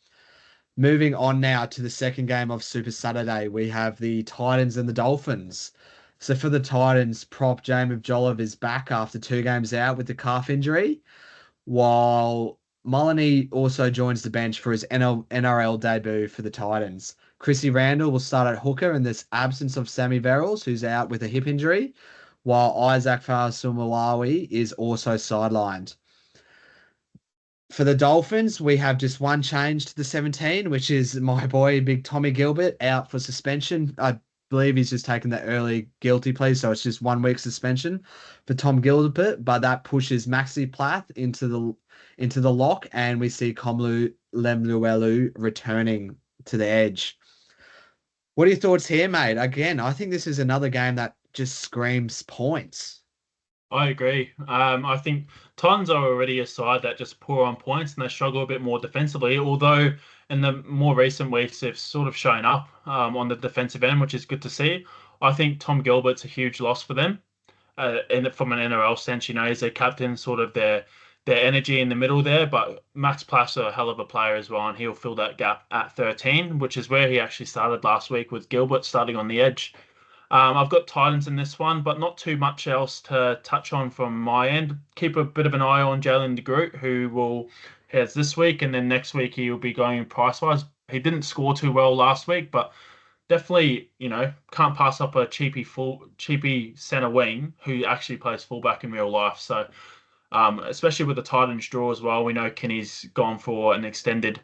Moving on now to the second game of Super Saturday, we have the Titans and the Dolphins. So for the Titans, prop James Jolliffe is back after 2 games out with the calf injury, while Mulliny also joins the bench for his NRL debut for the Titans. Chrissy Randall will start at hooker in this absence of Sammy Verrills, who's out with a hip injury, while Isaac Faasumalawi is also sidelined. For the Dolphins, we have just one change to the 17, which is my boy, big Tommy Gilbert, out for suspension. I believe he's just taken the early guilty plea, so it's just 1 week suspension for Tom Gilbert. But that pushes Maxi Plath into the lock, and we see Komlu Lemluelu returning to the edge. What are your thoughts here, mate? Again, I think this is another game that just screams points. I agree. I think Titans are already a side that just poor on points and they struggle a bit more defensively. Although in the more recent weeks they've sort of shown up on the defensive end, which is good to see. I think Tom Gilbert's a huge loss for them. From an NRL sense, he's their captain, sort of their energy in the middle there. But Max Plass a hell of a player as well, and he'll fill that gap at 13, which is where he actually started last week with Gilbert starting on the edge. I've got Titans in this one, but not too much else to touch on from my end. Keep a bit of an eye on Jalen de Groot, who has this week, and then next week he will be going price wise He didn't score too well last week, but definitely, can't pass up a cheapy center wing who actually plays fullback in real life. So, especially with the Titans draw as well, we know Kenny's gone for an extended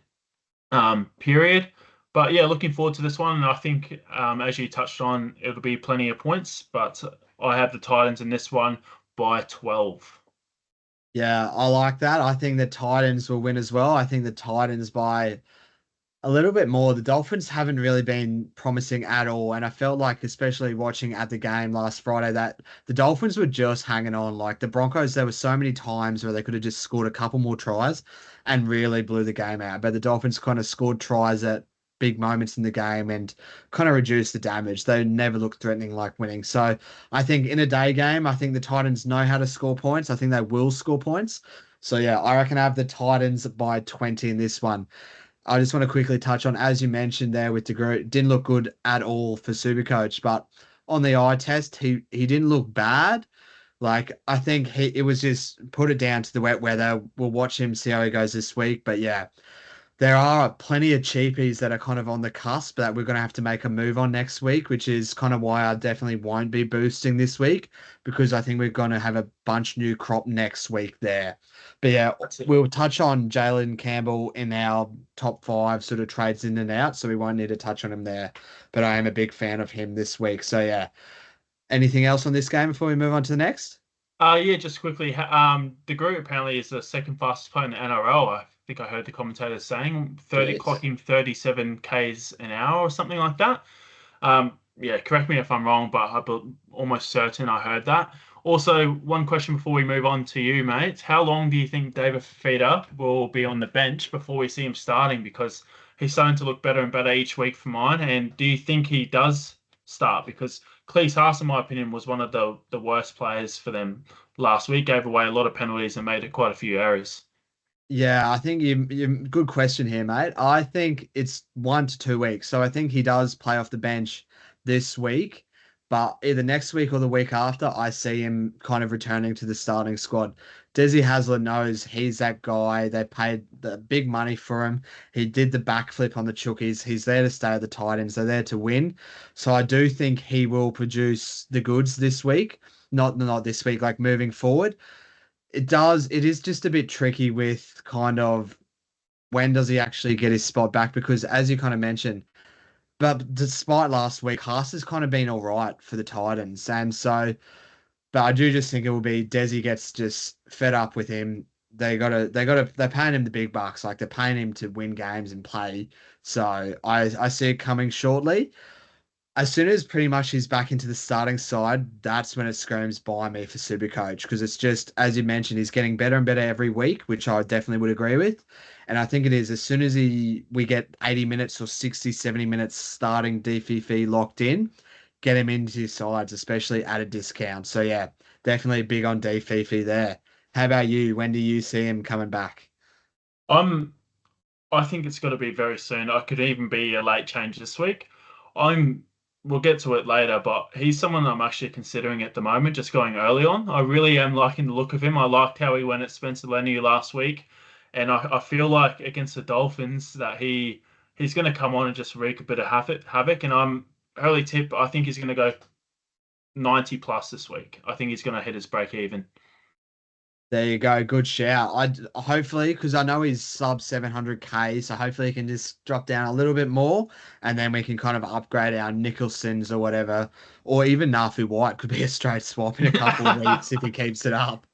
period. But yeah, looking forward to this one. And I think, as you touched on, it'll be plenty of points. But I have the Titans in this one by 12. Yeah, I like that. I think the Titans will win as well. I think the Titans by a little bit more. The Dolphins haven't really been promising at all. And I felt like, especially watching at the game last Friday, that the Dolphins were just hanging on. Like the Broncos, there were so many times where they could have just scored a couple more tries and really blew the game out. But the Dolphins kind of scored tries at big moments in the game and kind of reduced the damage. They never looked threatening like winning. So I think in a day game, I think the Titans know how to score points. I think they will score points. So yeah, I reckon I have the Titans by 20 in this one. I just want to quickly touch on, as you mentioned there with the group, didn't look good at all for Supercoach, but on the eye test, he didn't look bad. Like I think it was just put it down to the wet weather. We'll watch him see how he goes this week. But yeah, there are plenty of cheapies that are kind of on the cusp that we're going to have to make a move on next week, which is kind of why I definitely won't be boosting this week because I think we're going to have a bunch new crop next week there. But yeah, we'll touch on Jalen Campbell in our top five sort of trades in and out, so we won't need to touch on him there. But I am a big fan of him this week. So yeah, anything else on this game before we move on to the next? Yeah, just quickly. The group apparently is the second fastest player in the NRL. I think I heard the commentators saying 30, Jeez. clocking 37 Ks an hour or something like that. Yeah, correct me if I'm wrong, but I'm almost certain I heard that. Also, one question before we move on to you, mate. How long do you think David Fifita will be on the bench before we see him starting? Because he's starting to look better and better each week for mine. And do you think he does start? Because Cleese Haas, in my opinion, was one of the worst players for them last week. Gave away a lot of penalties and made quite a few errors. Yeah, I think you good question here, mate. I think it's 1 to 2 weeks. So I think he does play off the bench this week, but either next week or the week after, I see him kind of returning to the starting squad. Desi Hasler knows he's that guy. They paid the big money for him. He did the backflip on the Chookies. He's there to stay at the Titans. They're there to win. So I do think he will produce the goods this week. Not this week, like moving forward. It is just a bit tricky with kind of when does he actually get his spot back? Because as you kind of mentioned, but despite last week, Haas has kind of been all right for the Titans. And so, but I do just think it will be Desi gets just fed up with him. They're paying him the big bucks. Like they're paying him to win games and play. So I see it coming shortly. As soon as pretty much he's back into the starting side, that's when it screams by me for Supercoach because it's just as you mentioned, he's getting better and better every week, which I definitely would agree with. And I think it is as soon as we get 80 minutes or 60, 70 minutes starting DFF locked in, get him into his sides, especially at a discount. So yeah, definitely big on DFF there. How about you? When do you see him coming back? I'm I think it's got to be very soon. I could even be a late change this week. I'm We'll get to it later, but he's someone I'm actually considering at the moment, just going early on. I really am liking the look of him. I liked how he went at Spencer Leniu last week, and I feel like against the Dolphins that he's going to come on and just wreak a bit of havoc. And I'm early tip. I think he's going to go 90 plus this week. I think he's going to hit his break even. There you go. Good shout. Hopefully, because I know he's sub 700K, so hopefully he can just drop down a little bit more and then we can kind of upgrade our Nicholsons or whatever. Or even Nafu White could be a straight swap in a couple of weeks if he keeps it up.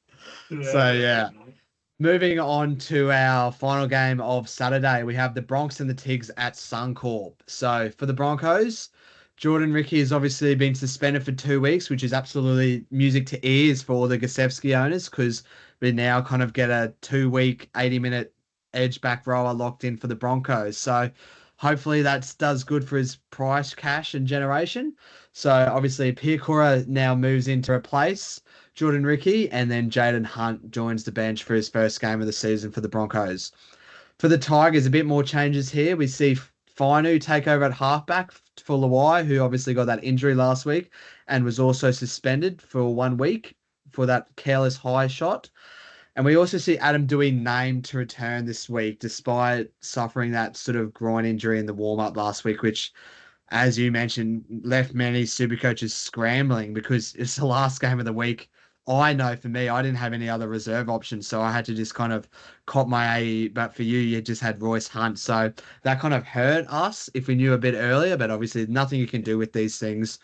Yeah, So, that's yeah. it, mate. Moving on to our final game of Saturday, we have the Bronx and the Tigs at Suncorp. So for the Broncos, Jordan Ricky has obviously been suspended for 2 weeks, which is absolutely music to ears for the Gasevsky owners because we now kind of get a 2 week, 80-minute edge back rower locked in for the Broncos. So hopefully that does good for his price, cash, and generation. So obviously Piakura now moves in to replace Jordan Ricky, and then Jaden Hunt joins the bench for his first game of the season for the Broncos. For the Tigers, a bit more changes here. We see Finu take over at halfback for Lawai, who obviously got that injury last week and was also suspended for 1 week for that careless high shot. And we also see Adam Dewey named to return this week, despite suffering that sort of groin injury in the warm-up last week, which, as you mentioned, left many super coaches scrambling because it's the last game of the week. I know for me, I didn't have any other reserve options, so I had to just kind of cop my AE. But for you, you just had Royce Hunt, so that kind of hurt us if we knew a bit earlier. But obviously, nothing you can do with these things.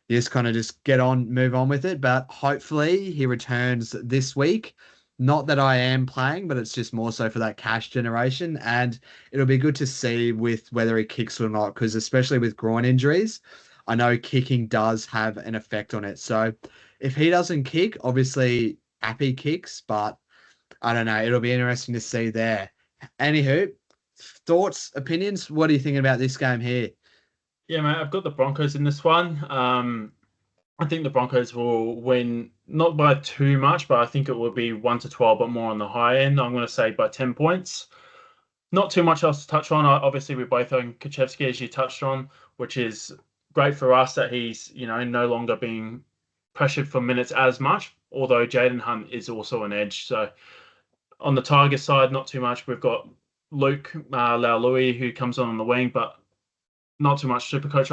You just kind of just get on, move on with it. But hopefully, he returns this week. Not that I am playing, but it's just more so for that cash generation. And it'll be good to see with whether he kicks or not, because especially with groin injuries, I know kicking does have an effect on it. So if he doesn't kick, obviously Appy kicks, but I don't know. It'll be interesting to see there. Anywho, thoughts, opinions? What are you thinking about this game here? Yeah, mate, I've got the Broncos in this one. I think the Broncos will win, not by too much, but I think it will be 1-12, but more on the high end. I'm going to say by 10 points. Not too much else to touch on. Obviously, we both own Kuchevsky, as you touched on, which is great for us that he's, no longer being pressured for minutes as much, although Jaden Hunt is also an edge. So on the Tigers side, not too much. We've got Luke Laului, who comes on the wing, but not too much Supercoach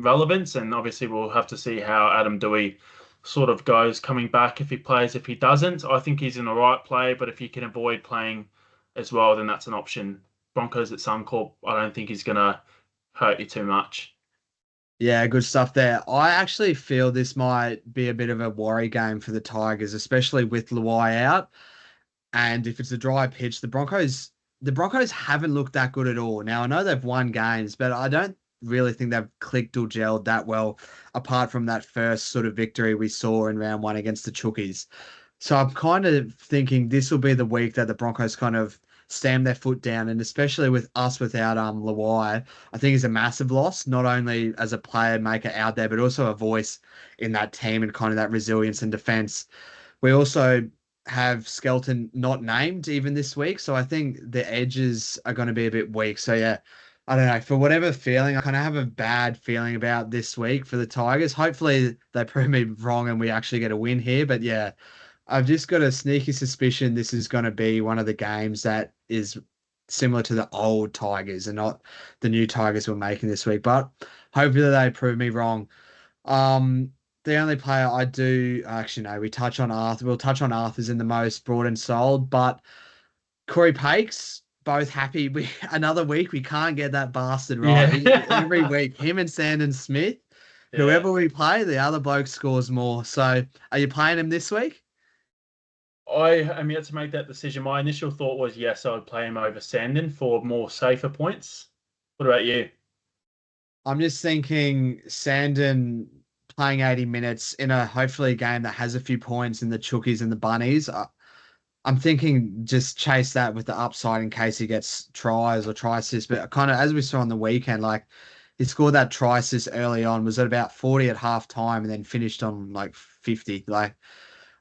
relevance. And obviously, we'll have to see how Adam Dewey sort of goes coming back, if he plays. If he doesn't, I think he's in the right play. But if he can avoid playing as well, then that's an option. Broncos at Suncorp, I don't think he's going to hurt you too much. Yeah, good stuff there. I actually feel this might be a bit of a worry game for the Tigers, especially with Luai out. And if it's a dry pitch, the Broncos haven't looked that good at all. Now I know they've won games, but I don't really think they've clicked or gelled that well, apart from that first sort of victory we saw in round one against the Chookies. So I'm kind of thinking this will be the week that the Broncos kind of stamp their foot down, and especially with us without Luai, I think is a massive loss, not only as a player maker out there, but also a voice in that team and kind of that resilience and defense. We also have Skelton not named even this week, so I think the edges are going to be a bit weak. So yeah, I don't know. For whatever feeling, I kind of have a bad feeling about this week for the Tigers. Hopefully they prove me wrong and we actually get a win here. But yeah, I've just got a sneaky suspicion this is going to be one of the games that is similar to the old Tigers and not the new Tigers we're making this week. But hopefully they prove me wrong. The only player I do actually no, we touch on Arthur. We'll touch on Arthur's in the most brought and sold, but Corey Pakes, both happy. We another week we can't get that bastard right. Every Yeah. week, him and Sandon Smith, Yeah. whoever we play, the other bloke scores more. So are you playing him this week? I am yet to make that decision. My initial thought was yes, I would play him over Sandon for more safer points. What about you? I'm just thinking Sandon playing 80 minutes in a hopefully game that has a few points in the Chookies and the Bunnies. I'm thinking just chase that with the upside in case he gets tries or try assists. But kind of as we saw on the weekend, like he scored that try assist early on, was at about 40 at half time and then finished on like 50. Like,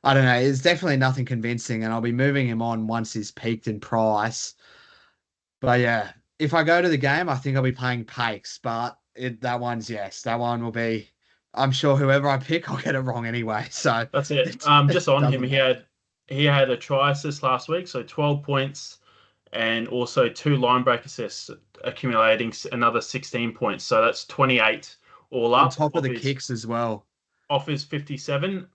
I don't know. It's definitely nothing convincing. And I'll be moving him on once he's peaked in price. But yeah, if I go to the game, I think I'll be playing Pakes. But that one's yes. That one will be. I'm sure whoever I pick, I'll get it wrong anyway. So That's it. it Just on him, doesn't matter. he had a try assist last week, so 12 points, and also two line break assists, accumulating another 16 points. So that's 28 all On up top of the kicks as well. off his 57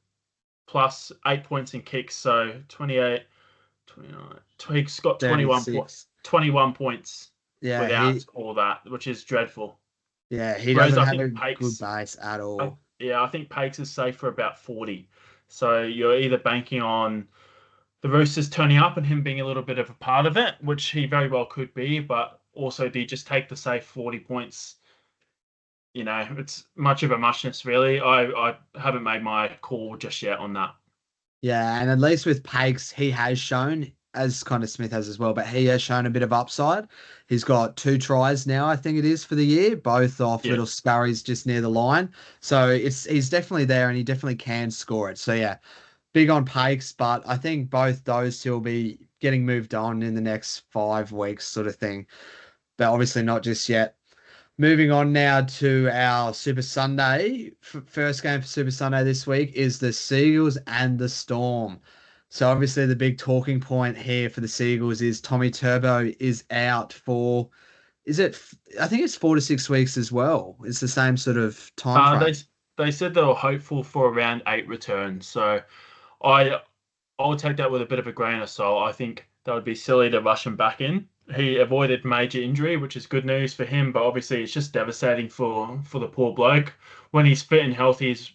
plus 8 points in kicks. So 28, 29. He's got 36. 21 points Yeah, without all that, which is dreadful. he Whereas doesn't I have think a good base at all. I think Pakes is safe for about 40. So you're either banking on the Roosters turning up and him being a little bit of a part of it, which he very well could be, but also do you just take the safe 40 points? It's much of a muchness, really. I haven't made my call just yet on that. Yeah, and at least with Pakes, he has shown, as kind of Smith has as well, but he has shown a bit of upside. He's got 2 tries now, I think it is, for the year, both off Yeah. little scurries just near the line. So he's definitely there and he definitely can score it. So yeah, big on Pakes, but I think both those two will be getting moved on in the next 5 weeks, sort of thing. But obviously not just yet. Moving on now to our Super Sunday. First game for Super Sunday this week is the Seagulls and the Storm. So obviously the big talking point here for the Seagulls is Tommy Turbo is out for, is it, I think it's 4 to 6 weeks as well. It's the same sort of time Uh, frame. they they said they were hopeful for around 8 returns. So I I'll take that with a bit of a grain of salt. I think that would be silly to rush him back in. He avoided major injury, which is good news for him, but obviously it's just devastating for the poor bloke. When he's fit and healthy, he's,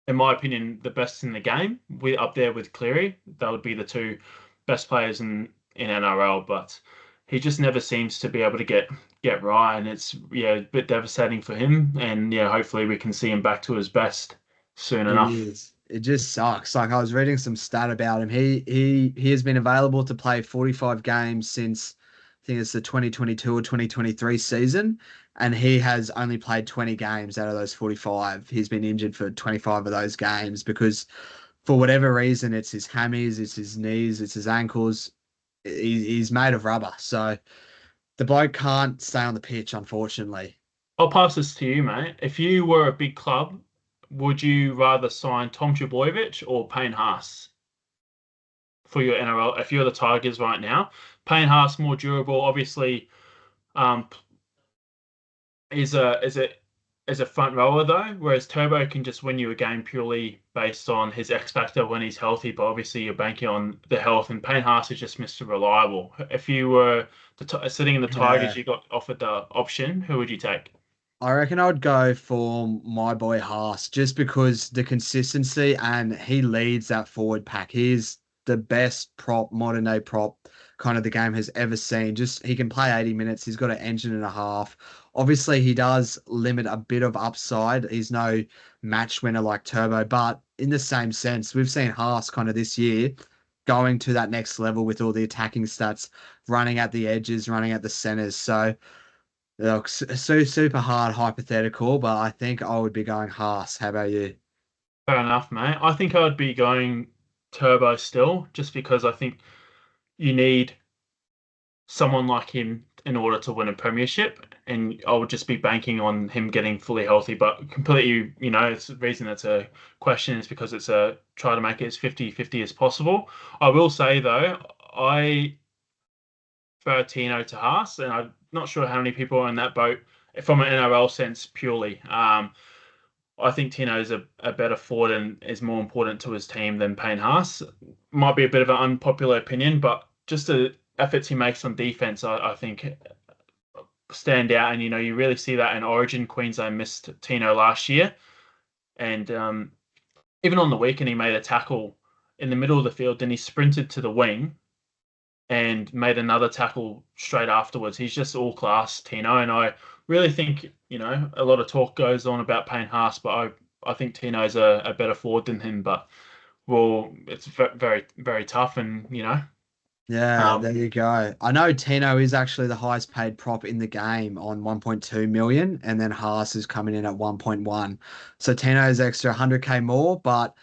in my opinion, the best in the game. We're up there with Cleary. That would be the two best players in NRL, but he just never seems to be able to get right, and it's yeah a bit devastating for him. And yeah, hopefully we can see him back to his best soon It enough. is. It just sucks. Like I was reading some stat about him. He has been available to play 45 games since I think it's the 2022 or 2023 season, and he has only played 20 games out of those 45. He's been injured for 25 of those games because for whatever reason, it's his hammies, it's his knees, it's his ankles. He's made of rubber. So the bloke can't stay on the pitch, unfortunately. I'll pass this to you, mate. If you were a big club, would you rather sign Tom Trbojevic or Payne Haas for your NRL? If you're the Tigers right now, Payne Haas more durable, obviously, um, is a front rower though, whereas Turbo can just win you a game purely based on his X factor when he's healthy. But obviously, you're banking on the health, and Payne Haas is just Mr. Reliable. If you were sitting in the Tigers, Yeah. you got offered the option, who would you take? I reckon I would go for my boy Haas just because the consistency and he leads that forward pack. He's the best prop, modern day prop kind of the game has ever seen. Just he can play 80 minutes. He's got an engine and a half. Obviously, he does limit a bit of upside. He's no match winner like Turbo, but in the same sense, we've seen Haas kind of this year going to that next level with all the attacking stats, running at the edges, running at the centers. So look, so super hard hypothetical, but I think I would be going Haas. How about you? Fair enough, mate. I think I'd be going Turbo still, just because I think you need someone like him in order to win a premiership, and I would just be banking on him getting fully healthy. But completely, it's the reason it's a question is because it's a try to make it as 50-50 as possible. I will say though, I prefer Tino to Haas, and I'm not sure how many people are in that boat from an NRL sense purely. I think Tino is a better forward and is more important to his team than Payne Haas. Might be a bit of an unpopular opinion, but just the efforts he makes on defense, I think stand out. And you really see that in Origin. Queensland missed Tino last year, and even on the weekend, he made a tackle in the middle of the field. Then he sprinted to the wing and made another tackle straight afterwards. He's just all class, Tino, and I really think a lot of talk goes on about Payne Haas, but I think Tino's a better forward than him. But well, it's very very tough, and Yeah, um, there you go. I know Tino is actually the highest paid prop in the game on 1.2 million, and then Haas is coming in at 1.1. So Tino's extra 100k more, but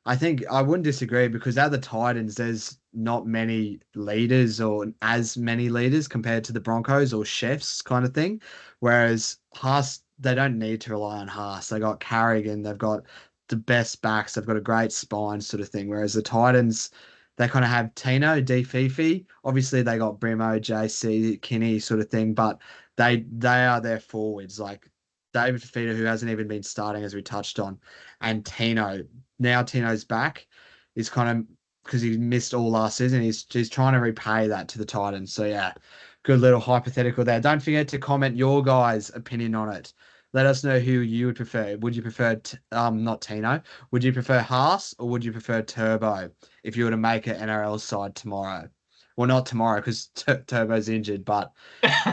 I think I wouldn't disagree because at the Titans, there's not many leaders or as many leaders compared to the Broncos or chefs kind of thing. Whereas Haas, they don't need to rely on Haas. They got Carrigan, they've got the best backs, they've got a great spine sort of thing. Whereas the Titans, they kind of have Tino, D Fifi. Obviously, they got Brimo, JC, Kinney sort of thing, but they are their forwards. Like David Fifita, who hasn't even been starting, as we touched on, and Tino. Now Tino's back. Is kind of because he missed all last season. He's trying to repay that to the Titans. So yeah, good little hypothetical there. Don't forget to comment your guys' opinion on it. Let us know who you would prefer. Would you prefer not Tino? Would you prefer Haas or would you prefer Turbo if you were to make an NRL side tomorrow? Well, not tomorrow because Turbo's injured, but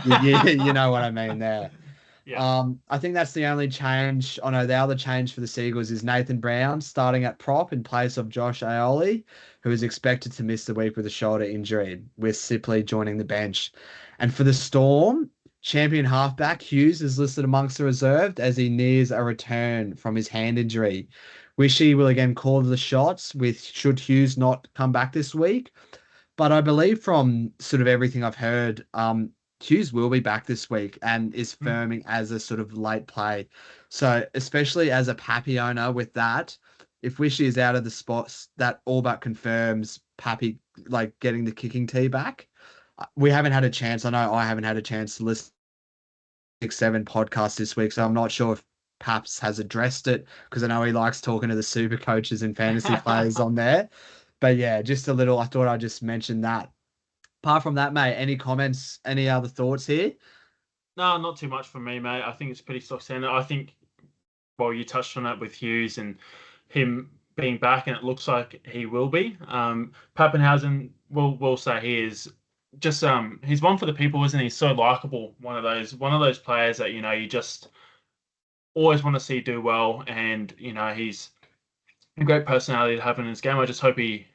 you know what I mean there. yeah. I think that's the only change. Oh no, the other change for the Seagulls is Nathan Brown starting at prop in place of Josh Aioli, who is expected to miss the week with a shoulder injury, with Sipley joining the bench. And for the Storm, champion halfback Hughes is listed amongst the reserved as he nears a return from his hand injury. Wishy will again call the shots with should Hughes not come back this week. But I believe from sort of everything I've heard, Hughes will be back this week and is firming as a sort of late play. So especially as a Pappy owner with that, if Wishy is out of the spots, that all but confirms Pappy like getting the kicking tee back. We haven't had a chance. I know I haven't had a chance to listen to 6-7 podcast this week, so I'm not sure if Paps has addressed it because I know he likes talking to the super coaches and fantasy players on there. But yeah, just a little. I thought I'd just mention that. Apart from that, mate, any comments, any other thoughts here? No, not too much from me, mate. I think it's pretty stock standard. I think, well, you touched on it with Hughes and him being back, and it looks like he will be. Pappenhausen, will say he is just he's one for the people, isn't he? He's so likable. One of those players that you just always want to see do well, and he's a great personality to have in his game. I just hope he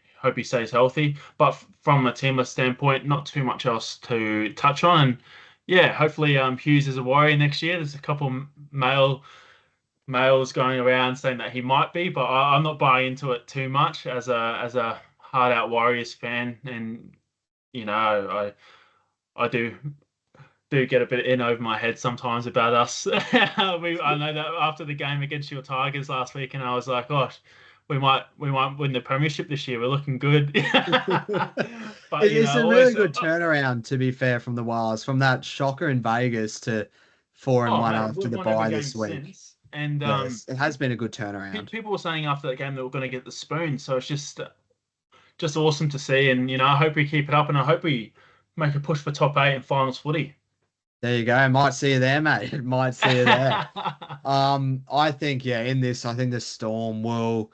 stays healthy. But from a teamless standpoint, not too much else to touch on. And yeah, hopefully Hughes is a Warrior next year. There's a couple males going around saying that he might be, but I'm not buying into it too much as a hard out Warriors fan. And I do get a bit in over my head sometimes about us. I know that after the game against your Tigers last week, and I was like, gosh, we might win the premiership this year. We're looking good. But It's a really always. good turnaround, to be fair, from the Wilds, from that shocker in Vegas to 4-1 Mate, after we've the won every bye game this week. since, and Yes, it has been a good turnaround. people were saying after that game that we're going to get the spoon. So it's just awesome to see, and I hope we keep it up, and I hope we make a push for top 8 and finals footy. There you go. Might see you there, mate. Might see you there. I think, yeah, in this, I think the Storm will.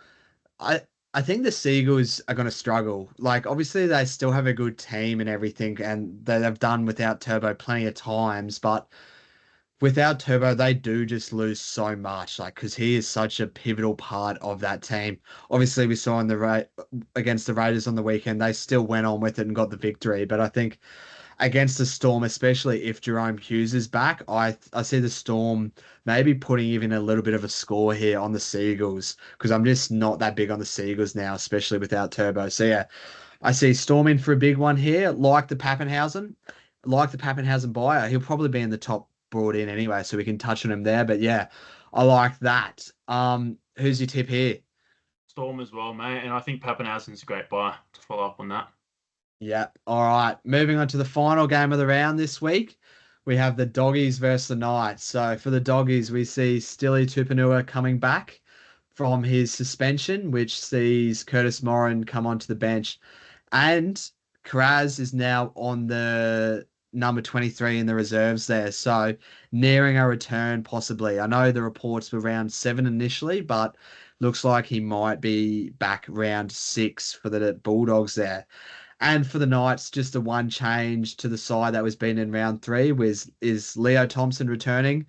I I think the Seagulls are going to struggle. Like, obviously, they still have a good team and everything, and they've done without Turbo plenty of times. But without Turbo, they do just lose so much. Like, because he is such a pivotal part of that team. Obviously, we saw in the against the Raiders on the weekend, they still went on with it and got the victory. But I think against the Storm, especially if Jerome Hughes is back, I see the Storm maybe putting even a little bit of a score here on the Seagulls because I'm just not that big on the Seagulls now, especially without Turbo. So yeah, I see Storm in for a big one here, like the Pappenhausen buyer. He'll probably be in the top brought in anyway, so we can touch on him there. But yeah, I like that. Who's your tip here? Storm as well, mate, and I think Pappenhausen's a great buy to follow up on that. Yeah. All right. Moving on to the final game of the round this week. We have the Doggies versus the Knights. So for the Doggies, we see Stilly Tupanua coming back from his suspension, which sees Curtis Morin come onto the bench. And Karaz is now on the number 23 in the reserves there. So nearing a return possibly. I know the reports were round 7 initially, but looks like he might be back round 6 for the Bulldogs there. And for the Knights, just the one change to the side that was been in round 3 is Leo Thompson returning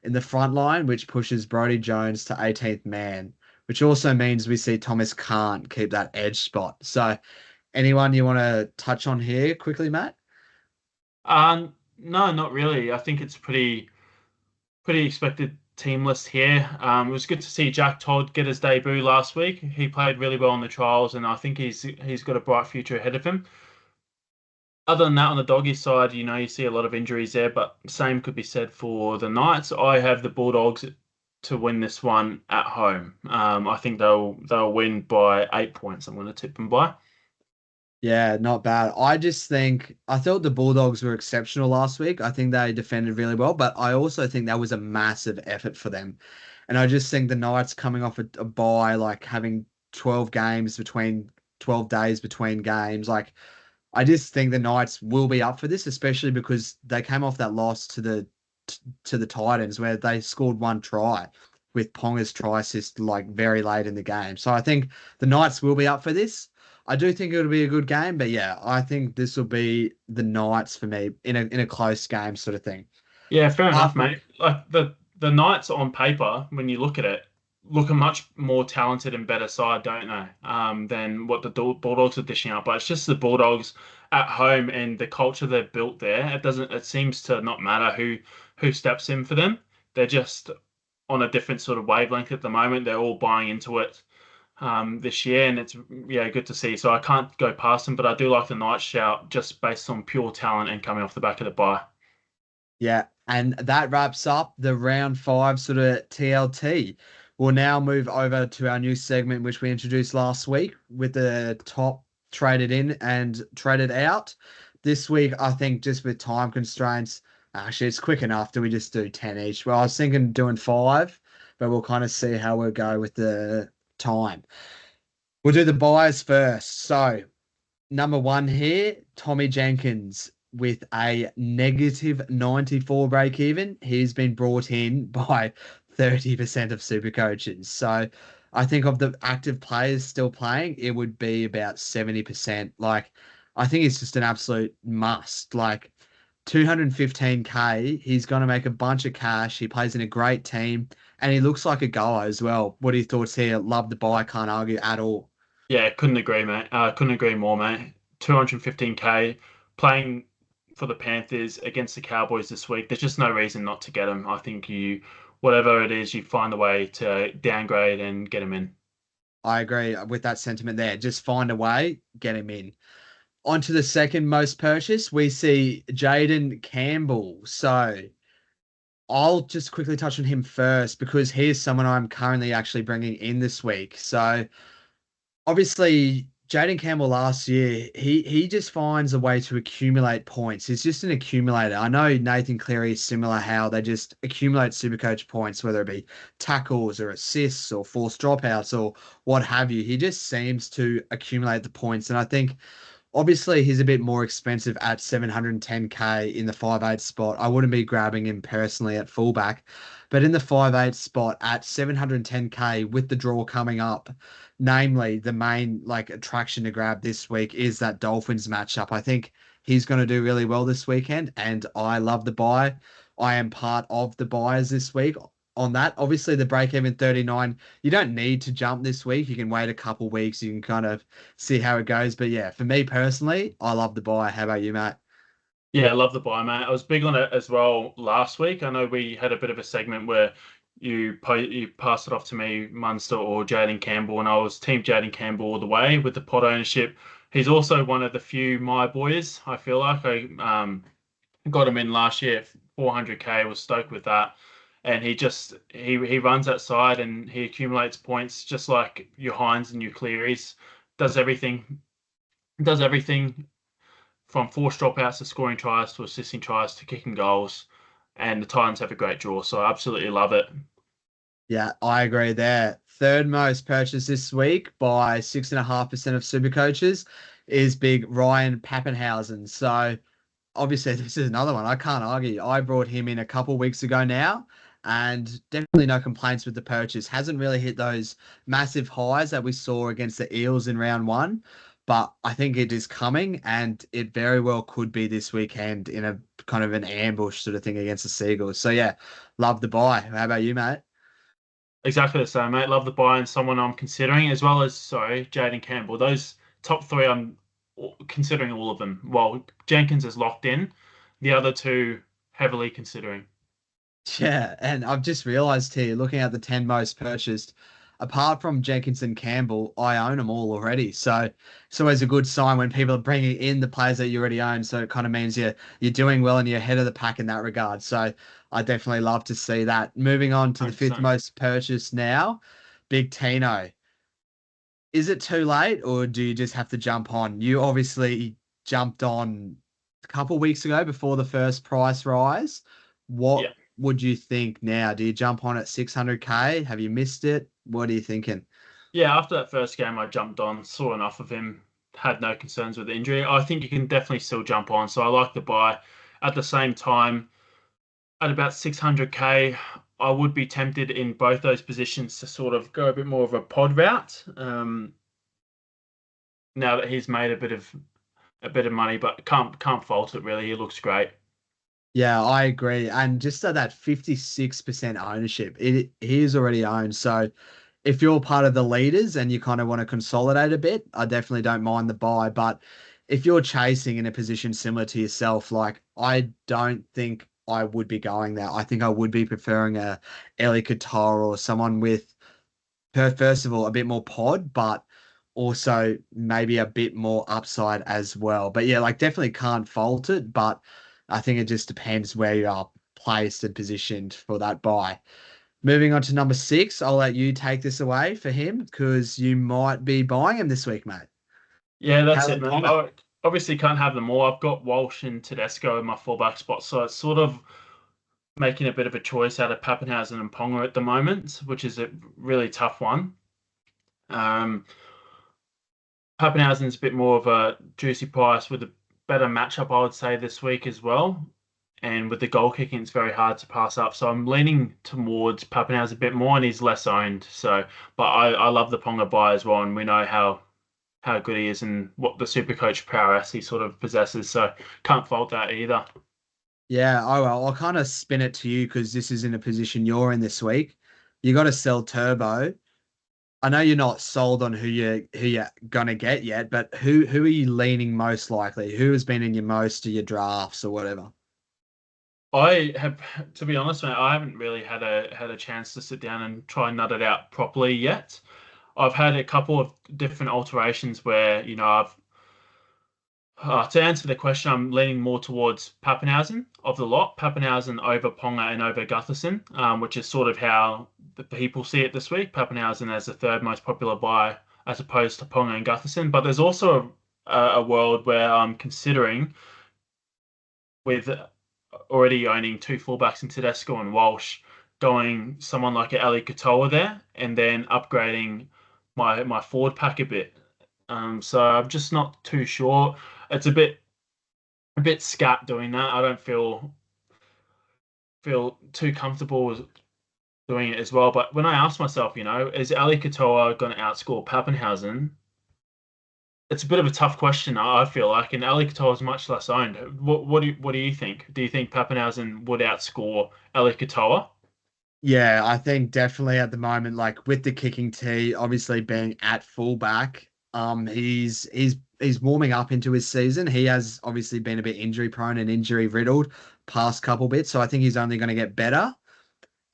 in the front line, which pushes Brodie Jones to 18th man, which also means we see Thomas can't keep that edge spot. So anyone you want to touch on here quickly, Matt? No, not really. I think it's pretty expected team list here. It was good to see Jack Todd get his debut last week. He played really well in the trials, and I think he's got a bright future ahead of him. Other than that, on the doggy side, you see a lot of injuries there, but same could be said for the Knights. I have the Bulldogs to win this one at home. I think they'll win by 8 points. I'm going to tip them by. Yeah, not bad. I thought the Bulldogs were exceptional last week. I think they defended really well, but I also think that was a massive effort for them. And I just think the Knights coming off a bye, like having 12 days between games, like I just think the Knights will be up for this, especially because they came off that loss to the Titans where they scored one try with Ponga's try assist like very late in the game. So I think the Knights will be up for this. I do think it'll be a good game, but yeah, I think this will be the Knights for me in a close game sort of thing. Yeah, fair Apart enough, from mate. Like the Knights on paper, when you look at it, look a much more talented and better side, don't they? Than what the Bulldogs are dishing out. But it's just the Bulldogs at home and the culture they've built there. It doesn't. It seems to not matter who steps in for them. They're just on a different sort of wavelength at the moment. They're all buying into it this year, and it's good to see. So I can't go past them, but I do like the Knights shout just based on pure talent and coming off the back of the bye. Yeah, and that wraps up the round 5 sort of TLT. We'll now move over to our new segment, which we introduced last week with the top traded in and traded out. This week, I think just with time constraints, actually, it's quick enough. Do we just do 10 each? Well, I was thinking doing five, but we'll kind of see how we'll go with the time. We'll do the buyers first. So, number one here, Tommy Jenkins with a negative 94 break even. He's been brought in by 30% of super coaches. So I think of the active players still playing, it would be about 70%. Like, I think it's just an absolute must. Like, 215K, he's going to make a bunch of cash. He plays in a great team and he looks like a goer as well. What are your thoughts here? Love the buy, can't argue at all. Yeah, couldn't agree, mate. Couldn't agree more, mate. 215K playing for the Panthers against the Cowboys this week. There's just no reason not to get him. I think whatever it is, you find a way to downgrade and get him in. I agree with that sentiment there. Just find a way, get him in. On to the second most purchase, we see Jaden Campbell. So I'll just quickly touch on him first because he's someone I'm currently actually bringing in this week. So obviously, Jaden Campbell last year, he just finds a way to accumulate points. He's just an accumulator. I know Nathan Cleary is similar, how they just accumulate Supercoach points, whether it be tackles or assists or forced dropouts or what have you. He just seems to accumulate the points. And I think obviously, he's a bit more expensive at 710K in the 5'8 spot. I wouldn't be grabbing him personally at fullback, but in the 5'8 spot at 710K with the draw coming up, namely the main like attraction to grab this week is that Dolphins matchup. I think he's going to do really well this weekend, and I love the buy. I am part of the buyers this week on that. Obviously, the break even 39, you don't need to jump this week. You can wait a couple weeks. You can kind of see how it goes. But yeah, for me personally, I love the buy. How about you, Matt? Yeah, I love the buy, mate. I was big on it as well last week. I know we had a bit of a segment where you passed it off to me, Munster or Jaden Campbell, and I was team Jaden Campbell all the way with the pod ownership. He's also one of the few my boys. I feel like I got him in last year, 400K. Was stoked with that, and he runs that side and he accumulates points just like your Hines and your Clearys. Does everything. Does everything from forced dropouts to scoring tries to assisting tries to kicking goals. And the Titans have a great draw, so I absolutely love it. Yeah, I agree there. Third most purchase this week by 6.5% of super coaches is big Ryan Pappenhausen. So obviously this is another one. I can't argue. I brought him in a couple weeks ago now, and definitely no complaints with the purchase. Hasn't really hit those massive highs that we saw against the Eels in round one, but I think it is coming, and it very well could be this weekend in a kind of an ambush sort of thing against the Seagulls. So yeah, love the buy. How about you, mate? Exactly the same, mate. Love the buy and someone I'm considering, as well as, sorry, Jaden Campbell. Those top three, I'm considering all of them. Well, Jenkins is locked in. The other two, heavily considering. Yeah, and I've just realized here, looking at the 10 most purchased, apart from Jenkins and Campbell, I own them all already. So it's always a good sign when people are bringing in the players that you already own. So it kind of means you're doing well and you're ahead of the pack in that regard. So I definitely love to see that. Moving on to the fifth 100%. most purchased now, Big Tino. Is it too late or do you just have to jump on? You obviously jumped on a couple weeks ago before the first price rise. What Yeah. would you think now? Do you jump on at 600K? Have you missed it? What are you thinking? Yeah, after that first game, I jumped on, saw enough of him, had no concerns with the injury. I think you can definitely still jump on, so I like the buy. At the same time, at about 600K, I would be tempted in both those positions to sort of go a bit more of a pod route. Now that he's made a bit of money, but can't fault it really. He looks great. Yeah, I agree. And just at that 56% ownership, he is already owned. So if you're part of the leaders and you kind of want to consolidate a bit, I definitely don't mind the buy. But if you're chasing in a position similar to yourself, like I don't think I would be going there. I think I would be preferring a Ellie Couture or someone with, first of all, a bit more pod, but also maybe a bit more upside as well. But yeah, like definitely can't fault it. But I think it just depends where you are placed and positioned for that buy. Moving on to number six, I'll let you take this away for him because you might be buying him this week, mate. Yeah, that's How it, about mate. Ponga? I obviously can't have them all. I've got Walsh and Tedesco in my fullback spot, so it's sort of making a bit of a choice out of Pappenhausen and Ponga at the moment, which is a really tough one. Um, Pappenhausen's a bit more of a juicy price with a better matchup, I would say, this week as well. And with the goal kicking, it's very hard to pass up. So I'm leaning towards Pappenhausen a bit more, and he's less owned. So, but I love the Ponga buy as well, and we know how good he is and what the super coach prowess he sort of possesses. So can't fault that either. Yeah, oh well, I'll kind of spin it to you because this is in a position you're in this week. You got to sell Turbo. I know you're not sold on who you're gonna get yet, but who are you leaning most likely? Who has been in your most of your drafts or whatever? I have, to be honest, mate, I haven't really had a chance to sit down and try and nut it out properly yet. I've had a couple of different alterations where, I've to answer the question, I'm leaning more towards Pappenhausen of the lot, Pappenhausen over Ponga and over Gutherson, which is sort of how the people see it this week. Pappenhausen as the third most popular buy as opposed to Ponga and Gutherson. But there's also a world where I'm considering with already owning two fullbacks in Tedesco and Walsh, going someone like a Ali Katoa there, and then upgrading my forward pack a bit. So I'm just not too sure. It's a bit scat doing that. I don't feel too comfortable doing it as well. But when I ask myself, is Ali Katoa going to outscore Pappenhausen? It's a bit of a tough question, I feel like, and Ali Katoa is much less owned. What do you think? Do you think Pappenhausen would outscore Ali Katoa? Yeah, I think definitely at the moment, like with the kicking tee, obviously being at fullback, he's warming up into his season. He has obviously been a bit injury prone and injury riddled past couple bits, so I think he's only going to get better.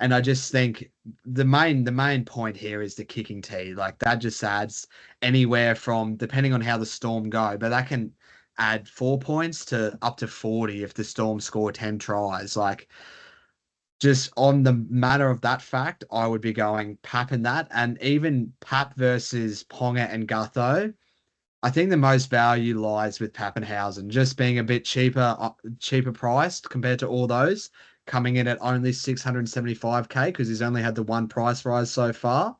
And I just think the main point here is the kicking tee. Like that just adds anywhere from depending on how the Storm go, but that can add 4 points to up to 40 if the Storm score 10 tries. Like just on the matter of that fact, I would be going Pap in that. And even Pap versus Ponga and Gutho, I think the most value lies with Pappenhausen, just being a bit cheaper priced compared to all those, coming in at only 675K because he's only had the one price rise so far.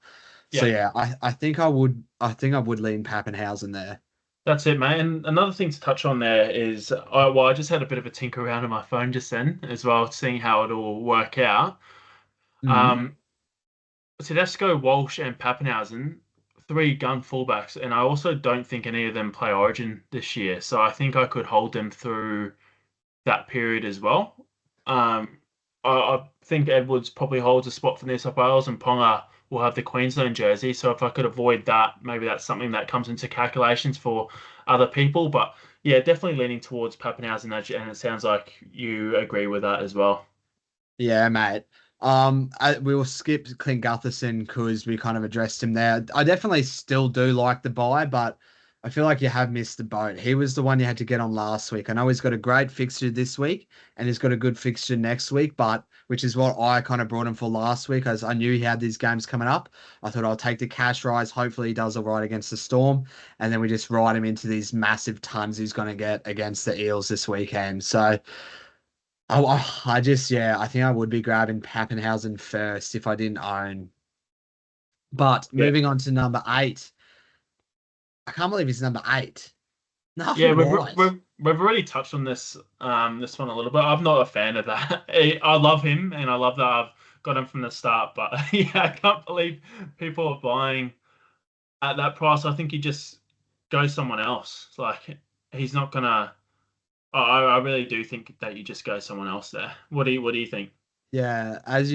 So Yeah, yeah, I think I would lean Pappenhausen there. that's it, mate. And another thing to touch on there is, I just had a bit of a tinker around on my phone just then as well, seeing how it all work out. Mm. Um, Tedesco, Walsh, and Pappenhausen, three gun fullbacks, and I also don't think any of them play Origin this year. So I think I could hold them through that period as well. I think Edwards probably holds a spot for New South Wales, and Ponga will have the Queensland jersey. So if I could avoid that, maybe that's something that comes into calculations for other people. But yeah, definitely leaning towards Pappenhausen, and it sounds like you agree with that as well. Yeah, mate. We will skip Clint Gutherson because we kind of addressed him there. I definitely still do like the buy, but I feel like you have missed the boat. He was the one you had to get on last week. I know he's got a great fixture this week and he's got a good fixture next week, but which is what I kind of brought him for last week as I knew he had these games coming up. I thought I'll take the cash rise. Hopefully he does all right against the Storm. And then we just ride him into these massive tons he's going to get against the Eels this weekend. So yeah, I think I would be grabbing Pappenhausen first if I didn't own. But Yeah. moving on to number eight, I can't believe it's number eight. No, Yeah, we've what? we've we've already touched on this one a little bit. I'm not a fan of that. I love him and I love that I've got him from the start, but yeah, I can't believe people are buying at that price. I think he just goes someone else. Like he's not gonna. I really do think that you just go someone else there. What do you think? Yeah, as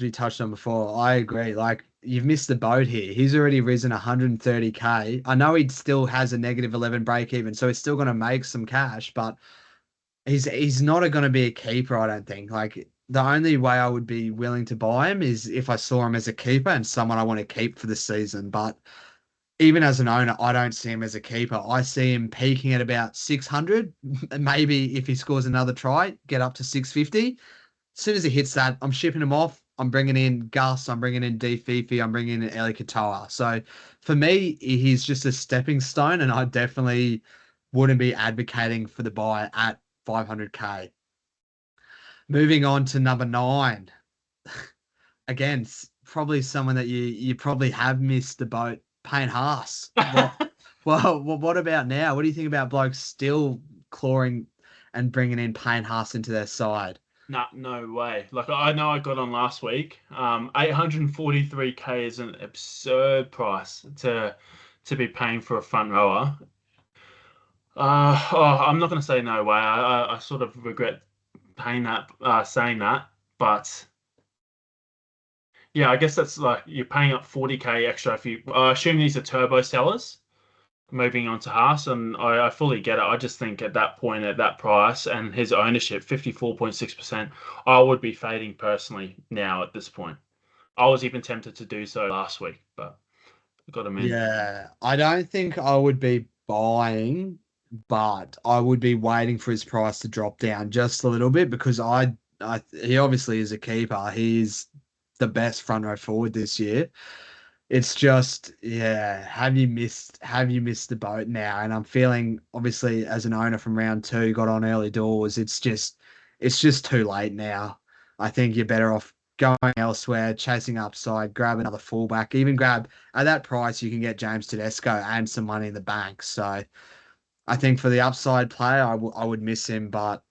we touched on before, I agree. Like you've missed the boat here. He's already risen 130K. I know he still has a negative 11 break even, so he's still going to make some cash, but he's not going to be a keeper, I don't think. Like the only way I would be willing to buy him is if I saw him as a keeper and someone I want to keep for the season. But even as an owner, I don't see him as a keeper. I see him peaking at about 600. Maybe if he scores another try, get up to 650. As soon as he hits that, I'm shipping him off. I'm bringing in Gus, I'm bringing in D Fifi, I'm bringing in Eli Katoa. So for me, he's just a stepping stone, and I definitely wouldn't be advocating for the buy at 500k. Moving on to number 9. Again, probably someone that you probably have missed the boat, Payne Haas. Well, what about now? What do you think about blokes still clawing and bringing in Payne Haas into their side? Nah, no way. Like I know I got on last week. 843k is an absurd price to be paying for a front rower. I'm not going to say no way. I sort of regret paying that, saying that, but yeah, I guess that's like you're paying up 40k extra if you. I assume these are turbo sellers moving on to Haas, and I fully get it. I just think at that point, at that price, and his ownership, 54.6%, I would be fading personally now at this point. I was even tempted to do so last week, but I got him in. Yeah, I don't think I would be buying, but I would be waiting for his price to drop down just a little bit because he obviously is a keeper. He's the best front row forward this year. It's just, yeah, have you missed the boat now? And I'm feeling obviously as an owner from round 2, got on early doors. It's just too late now. I think you're better off going elsewhere, chasing upside, grab another fullback, even grab at that price you can get James Tedesco and some money in the bank. So I think for the upside player, I would miss him, but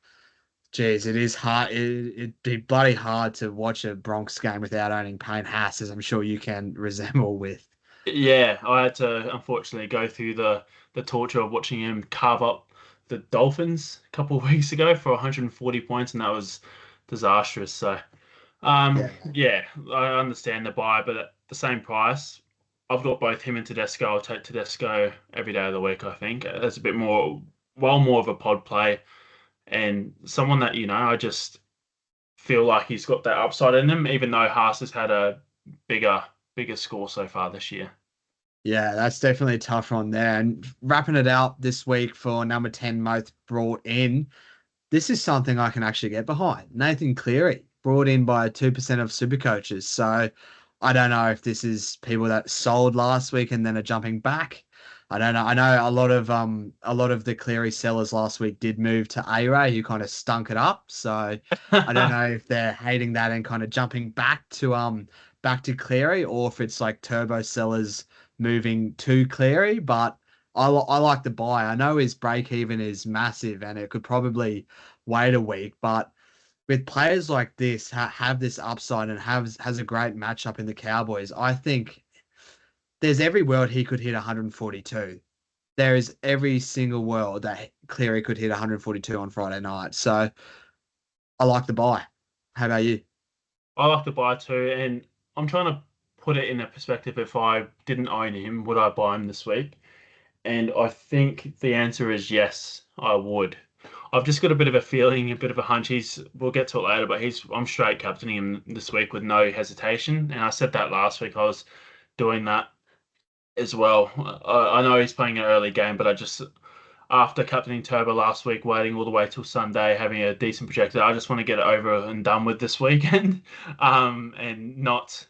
geez, it is hard. It'd be bloody hard to watch a Bronx game without owning Payne Haas, as I'm sure you can resemble with. Yeah, I had to unfortunately go through the torture of watching him carve up the Dolphins a couple of weeks ago for 140 points, and that was disastrous. So, Yeah. yeah, I understand the buy, but at the same price, I've got both him and Tedesco. I'll take Tedesco every day of the week. I think that's a bit more, well, more of a pod play, and someone that I just feel like he's got that upside in him, even though Haas has had a bigger, bigger score so far this year. Yeah, that's definitely a tough one there. And wrapping it out this week for number 10 most brought in, this is something I can actually get behind. Nathan Cleary, brought in by 2% of super coaches. So I don't know if this is people that sold last week and then are jumping back. I don't know. I know a lot of the Cleary sellers last week did move to A-Ray, who kind of stunk it up. So I don't know if they're hating that and kind of jumping back to Cleary, or if it's like turbo sellers moving to Cleary. But I like the buy. I know his break even is massive and it could probably wait a week, but with players like this have this upside and has a great matchup in the Cowboys, I think there's every world he could hit 142. There is every single world that Cleary could hit 142 on Friday night. So I like the buy. How about you? I like to buy too, and I'm trying to put it in a perspective. If I didn't own him, would I buy him this week? And I think the answer is yes, I would. I've just got a bit of a feeling, a bit of a hunch. We'll get to it later, but I'm straight captaining him this week with no hesitation. And I said that last week. I was doing that as well. I know he's playing an early game, but after captaining Turbo last week, waiting all the way till Sunday, having a decent projector, I just want to get it over and done with this weekend, and not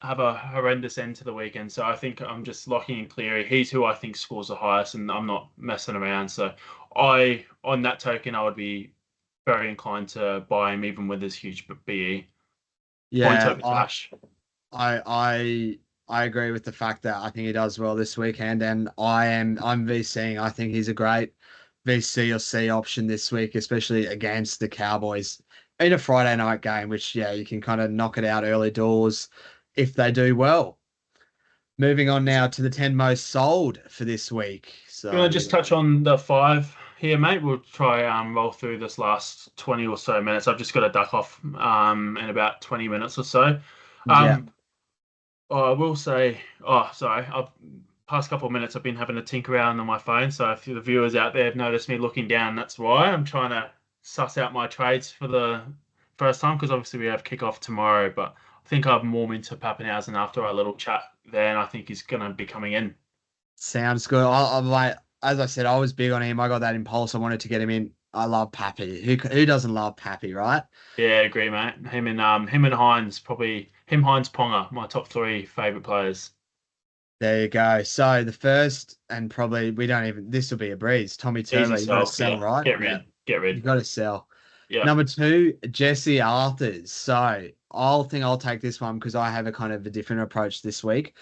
have a horrendous end to the weekend. So I think I'm just locking in Cleary. He's who I think scores the highest, and I'm not messing around. So on that token, I would be very inclined to buy him, even with his huge BE points Yeah, over cash. I I I agree with the fact that I think he does well this weekend, and I'm VCing. I think he's a great VC or C option this week, especially against the Cowboys in a Friday night game, which yeah, you can kind of knock it out early doors if they do well. Moving on now to the 10 most sold for this week. You want to So just touch on the five here, mate? We'll try roll through this last 20 or so minutes. I've just got to duck off in about 20 minutes or so. yeah, Um, I will say, oh, sorry, I've past couple of minutes I've been having to tinker around on my phone. So if the viewers out there have noticed me looking down, that's why I'm trying to suss out my trades for the first time, because obviously we have kickoff tomorrow. But I think I'm more into Pappenhausen after our little chat there, and I think he's going to be coming in. sounds good. Like as I said, I was big on him. I got that impulse. I wanted to get him in I love Pappy. Who doesn't love Pappy, right? Yeah, agree, mate. Him and Hines, probably him, Hines, Ponga, my top three favorite players. There you go. So the first, and probably we don't even, this will be a breeze. Tommy Easy Turbo, you got to sell. sell, Yeah, right? get Yeah, rid, get you rid. got to sell. Yeah. Number two, Jesse Arthurs. So I'll take this one because I have a kind of a different approach this week.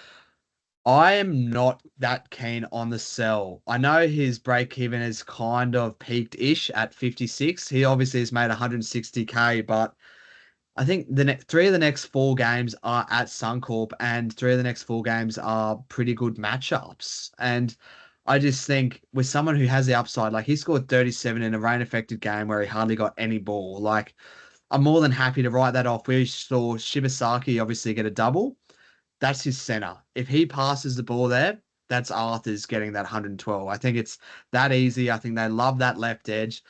I am not that keen on the sell. I know his break even is kind of peaked-ish at 56. He obviously has made 160K, but I think the next three of the next four games are at Suncorp, and three of the next four games are pretty good matchups. And I just think with someone who has the upside, like he scored 37 in a rain affected game where he hardly got any ball. Like I'm more than happy to write that off. We saw Shibasaki obviously get a double. That's his center. If he passes the ball there, that's Arthur's getting that 112. I think it's that easy. I think they love that left edge.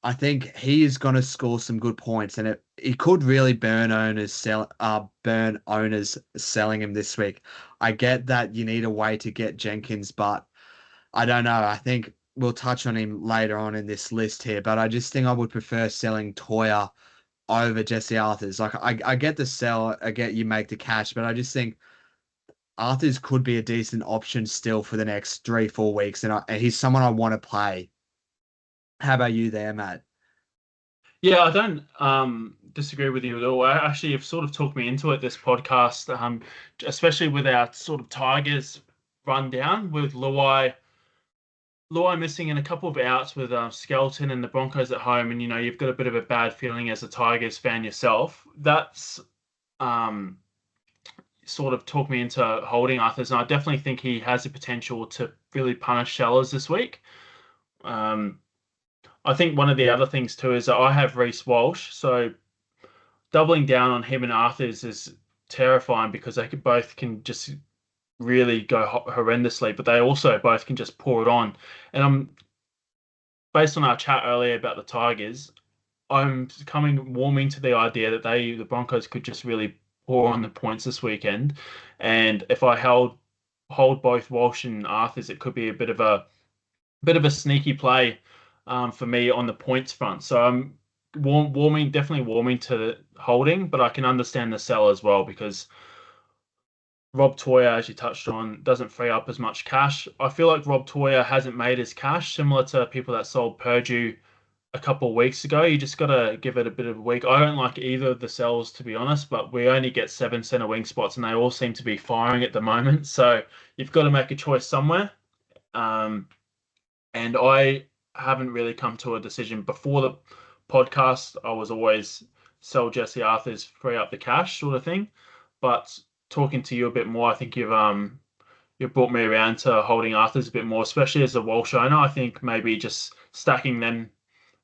I think he is going to score some good points, and it could really burn owners selling him this week. I get that you need a way to get Jenkins, but I don't know. I think we'll touch on him later on in this list here, but I just think I would prefer selling Toya over Jesse Arthurs. Like I get the sell, I get you make the cash, but I just think Arthurs could be a decent option still for the next 3, 4 weeks, and he's someone I want to play. How about you there, Matt? Yeah, I don't disagree with you at all. I actually have sort of talked me into it this podcast, especially with our sort of Tigers rundown with Luai missing in a couple of outs with Skelton and the Broncos at home, and you've got a bit of a bad feeling as a Tigers fan yourself. That's um sort of talked me into holding Arthurs, and I definitely think he has the potential to really punish sellers this week. Um, I think one of the other things too is that I have Reece Walsh, so doubling down on him and Arthur's is terrifying because they both can just really go horrendously, but they also both can just pour it on. And I'm based on our chat earlier about the Tigers, I'm coming warming to the idea that the Broncos could just really pour on the points this weekend. And if I hold both Walsh and Arthur's, it could be a bit of a sneaky play for me on the points front. So I'm definitely warming to holding, but I can understand the sell as well because Rob Toya, as you touched on, doesn't free up as much cash. I feel like Rob Toya hasn't made his cash, similar to people that sold Purdue a couple of weeks ago. You just got to give it a bit of a week. I don't like either of the sells, to be honest, but we only get 7 center wing spots and they all seem to be firing at the moment. So you've got to make a choice somewhere. Um, and I haven't really come to a decision before the podcast. I was always sell Jesse Arthur's, free up the cash sort of thing. But talking to you a bit more, I think you've brought me around to holding Arthur's a bit more, especially as a Walsh owner. I think maybe just stacking them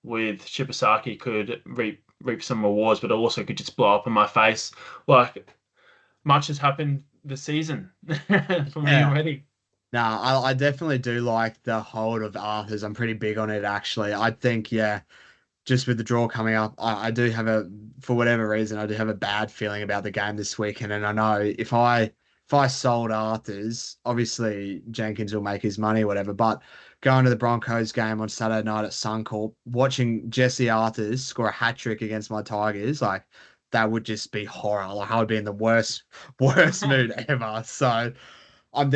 with Shibasaki could reap some rewards, but also could just blow up in my face. Like much has happened this season for me Yeah. already. Nah, I definitely do like the hold of Arthur's. I'm pretty big on it, actually. I think, yeah, just with the draw coming up, I do have for whatever reason, I do have a bad feeling about the game this weekend. And I know if I sold Arthur's, obviously Jenkins will make his money, or whatever. But going to the Broncos game on Saturday night at Suncorp, watching Jesse Arthur's score a hat trick against my Tigers, like that would just be horror. Like I would be in the worst mood ever. So I'm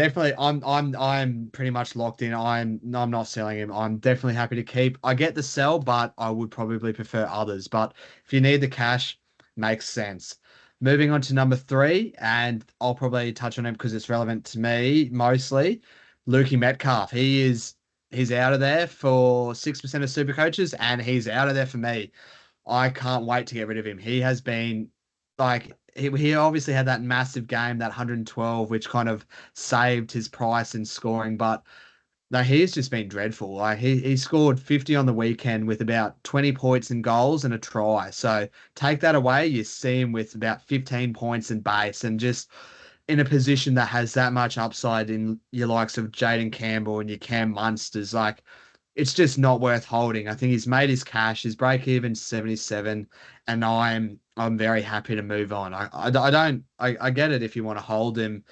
pretty much locked in. I'm not selling him. I'm definitely happy to keep. I get the sell, but I would probably prefer others. But if you need the cash, makes sense. Moving on to number three, and I'll probably touch on him because it's relevant to me mostly. Lukey Metcalf. He's out of there for 6% of super coaches, and he's out of there for me. I can't wait to get rid of him. He has been like he obviously had that massive game, that 112, which kind of saved his price in scoring, but no, he's just been dreadful. Like he scored 50 on the weekend with about 20 points and goals and a try. So take that away, you see him with about 15 points and base and just in a position that has that much upside in your likes of Jaden Campbell and your Cam Munsters. Like it's just not worth holding. I think he's made his cash. His break even 77, and I'm very happy to move on. I don't I get it if you want to hold him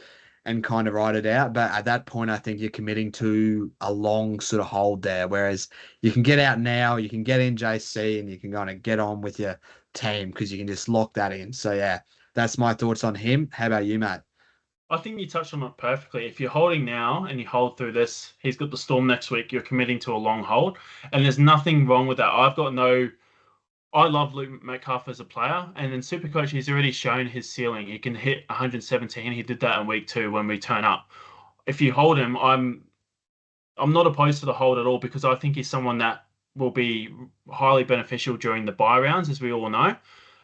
and kind of ride it out. But at that point, I think you're committing to a long sort of hold there. Whereas you can get out now, you can get in JC, and you can kind of get on with your team because you can just lock that in. So yeah, that's my thoughts on him. How about you, mate? I think you touched on it perfectly. If you're holding now and you hold through this, he's got the Storm next week. You're committing to a long hold, and there's nothing wrong with that. I love Luke Metcalf as a player, and in Supercoach, he's already shown his ceiling. He can hit 117. He did that in week 2 when we turn up. If you hold him, I'm not opposed to the hold at all because I think he's someone that will be highly beneficial during the bye rounds, as we all know.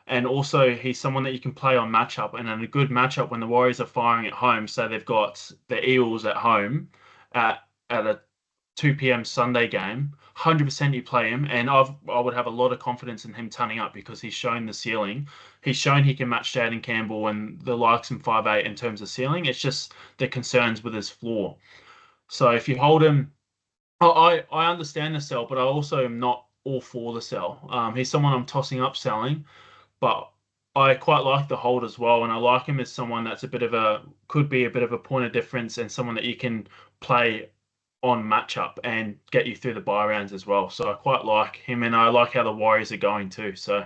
And also, he's someone that you can play on matchup. And in a good matchup, when the Warriors are firing at home, so they've got the Eels at home at a 2 p.m. Sunday game, 100% you play him. And I would have a lot of confidence in him turning up because he's shown the ceiling. He's shown he can match Jaden Campbell and the likes in 5'8" in terms of ceiling. It's just the concerns with his floor. So if you hold him, I understand the sell, but I also am not all for the sell. He's someone I'm tossing up selling, but I quite like the hold as well, and I like him as someone that's could be a bit of a point of difference and someone that you can play on matchup and get you through the bye rounds as well. So I quite like him, and I like how the Warriors are going too. So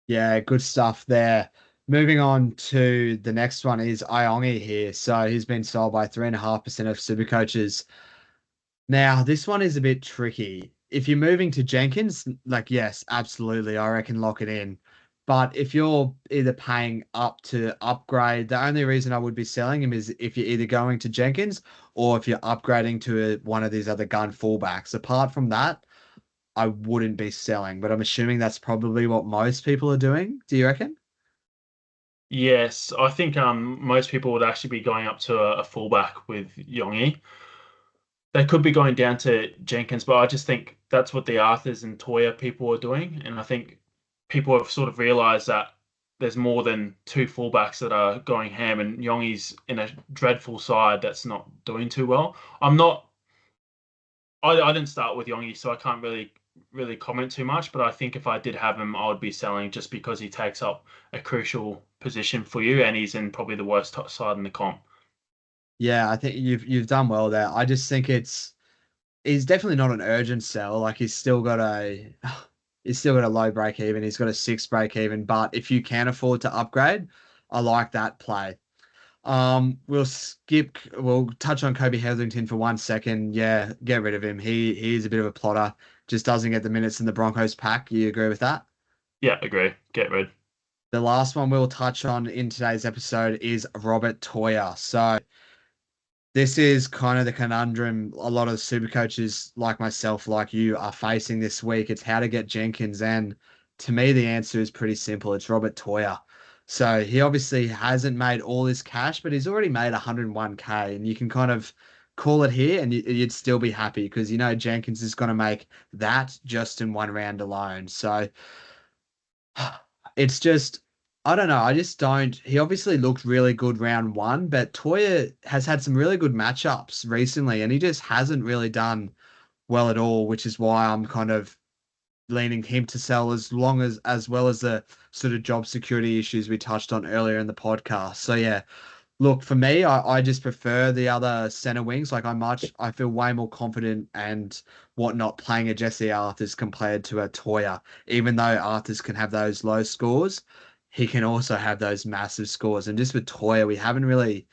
Yeah, good stuff there. Moving on to the next one is Iongi here. So he's been sold by 3.5% of super coaches. Now, this one is a bit tricky. If you're moving to Jenkins, like, yes, absolutely, I reckon lock it in. But if you're either paying up to upgrade, the only reason I would be selling him is if you're either going to Jenkins or if you're upgrading to one of these other gun fullbacks. Apart from that, I wouldn't be selling, but I'm assuming that's probably what most people are doing. Do you reckon? yes, I think most people would actually be going up to a fullback with Yongi. They could be going down to Jenkins, but I just think that's what the Arthurs and Toya people are doing. And I think people have sort of realized that there's more than 2 fullbacks that are going ham, and Yongi's in a dreadful side that's not doing too well. I'm not, I didn't start with Yongi, so I can't really comment too much. But I think if I did have him, I would be selling just because he takes up a crucial position for you, and he's in probably the worst side in the comp. Yeah, I think you've done well there. I just think he's definitely not an urgent sell. Like he's still got a low break even. He's got a 6 break even. But if you can afford to upgrade, I like that play. We'll touch on Kobe Hetherington for 1 second. Yeah, get rid of him. He is a bit of a plotter. Just doesn't get the minutes in the Broncos pack. You agree with that? Yeah, agree. Get rid. The last one we'll touch on in today's episode is Robert Toya. So this is kind of the conundrum a lot of super coaches like myself, like you, are facing this week. It's how to get Jenkins. And to me, the answer is pretty simple. It's Robert Toya. So he obviously hasn't made all his cash, but he's already made 101K. And you can kind of call it here and you'd still be happy because you know Jenkins is going to make that just in one round alone. So it's just, I don't know. I just don't. He obviously looked really good round one, but Toya has had some really good matchups recently, and he just hasn't really done well at all, which is why I'm kind of leaning him to sell as well as the sort of job security issues we touched on earlier in the podcast. So yeah, look, for me, I just prefer the other center wings. Like I feel way more confident and whatnot playing a Jesse Arthurs compared to a Toya. Even though Arthurs can have those low scores, he can also have those massive scores. And just with Toya, we haven't really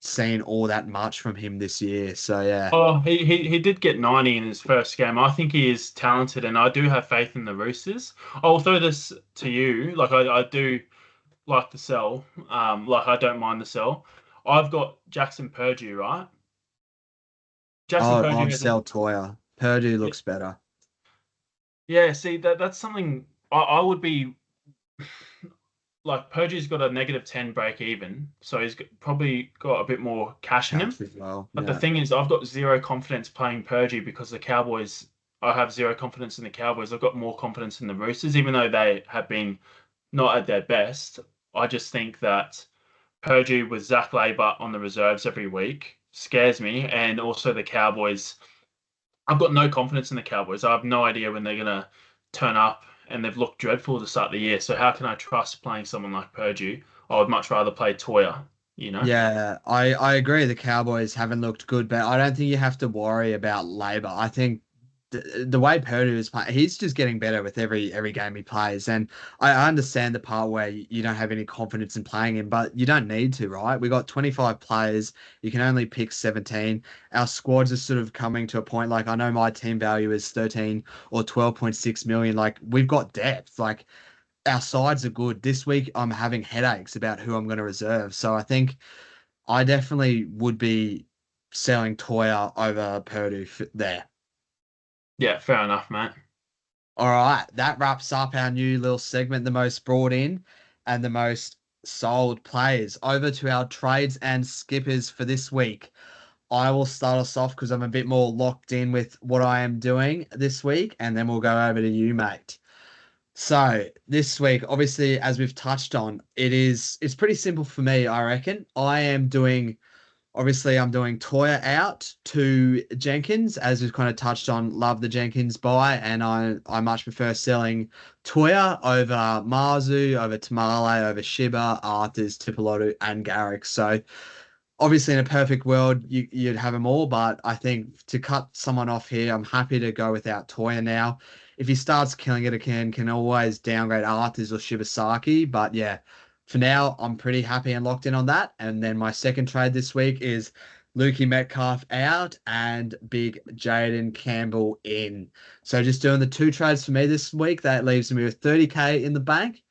seen all that much from him this year. So yeah. Oh, he did get 90 in his first game. I think he is talented, and I do have faith in the Roosters. I'll throw this to you. Like I do like the sell. Like I don't mind the sell. I've got Jackson Purdue, right? Jackson Oh, Purdue I'd has a sell Toya. Purdue looks better. yeah. See that's something I would be like. Purdue's got a -10 break even, so probably got a bit more cash in him. Cash as well. But the Yeah. thing is, I've got zero confidence playing Purdue because the Cowboys. I have zero confidence in the Cowboys. I've got more confidence in the Roosters, even though they have been not at their best. I just think that Purdue with Zach Labour on the reserves every week scares me, and also the Cowboys. I've got no confidence in the Cowboys. I have no idea when they're gonna turn up, and they've looked dreadful to start the year. So how can I trust playing someone like Purdue? I would much rather play Toya. you know? Yeah, I agree. The Cowboys haven't looked good, but I don't think you have to worry about labor. I think the way Purdue is playing, he's just getting better with every game he plays. And I understand the part where you don't have any confidence in playing him, but you don't need to, right? We got 25 players. You can only pick 17. Our squads are sort of coming to a point like I know my team value is 13 or 12.6 million. Like we've got depth. Like our sides are good. This week I'm having headaches about who I'm going to reserve. So I think I definitely would be selling Toya over Purdue there. Yeah, fair enough, mate. All right, that wraps up our new little segment, the most brought in and the most sold players. Over to our trades and skippers for this week. I will start us off because I'm a bit more locked in with what I am doing this week, and then we'll go over to you, mate. So this week, obviously, as we've touched on, it's pretty simple for me, I reckon. I'm doing Toya out to Jenkins, as we've kind of touched on. Love the Jenkins buy, and I much prefer selling Toya over Marzu, over Tamale, over Shiba, Arthurs, Tipolotu, and Garrick. So obviously in a perfect world you'd have them all, but I think to cut someone off here, I'm happy to go without Toya now. If he starts killing it again, can always downgrade Arthurs or Shibasaki, but yeah, for now I'm pretty happy and locked in on that. And then my second trade this week is Lukey Metcalf out and Big Jaden Campbell in. So just doing the two trades for me this week, that leaves me with 30k in the bank.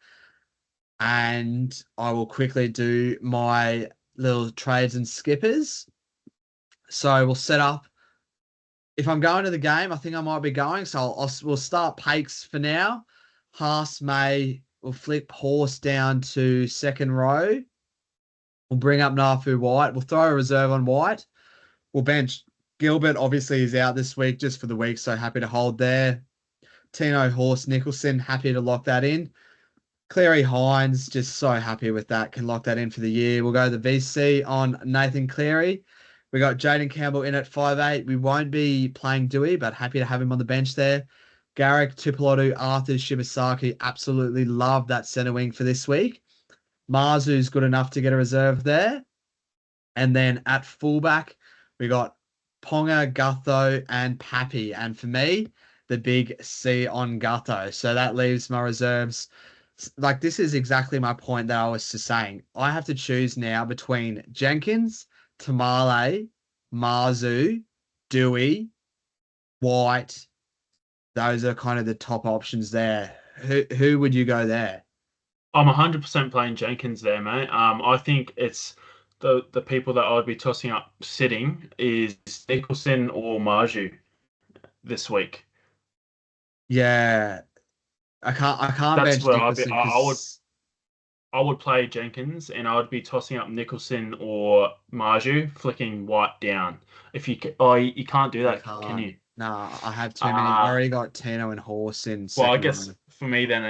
And I will quickly do my little trades and skippers. So we'll set up. If I'm going to the game, I think I might be going. So we'll start Pakes for now. Haas May. We'll flip Horse down to second row. We'll bring up Nafu White. We'll throw a reserve on White. We'll bench Gilbert. Obviously, he's out this week just for the week. So happy to hold there. Tino Horse Nicholson. Happy to lock that in. Clary Hines, just so happy with that. Can lock that in for the year. We'll go the VC on Nathan Cleary. We got Jaden Campbell in at 5'8". We won't be playing Dewey, but happy to have him on the bench there. Garrick, Tupilotu, Arthur, Shibasaki. Absolutely love that center wing for this week. Marzu's good enough to get a reserve there. And then at fullback, we got Ponga, Gutho, and Pappy. And for me, the big C on Gutho. So that leaves my reserves. Like, this is exactly my point that I was just saying. I have to choose now between Jenkins, Tamale, Marzu, Dewey, White. Those are kind of the top options there. Who would you go there? I'm 100% playing Jenkins there, mate. I think it's the people that I would be tossing up sitting is Nicholson or Marju this week. Yeah, I can't That's bench where Nicholson because I would play Jenkins and I would be tossing up Nicholson or Marju, flicking White down. If you you can't do you that, can can't. you? Nah, I have too many. I Uh already got Tino and Horse in well, I second guess row. for me then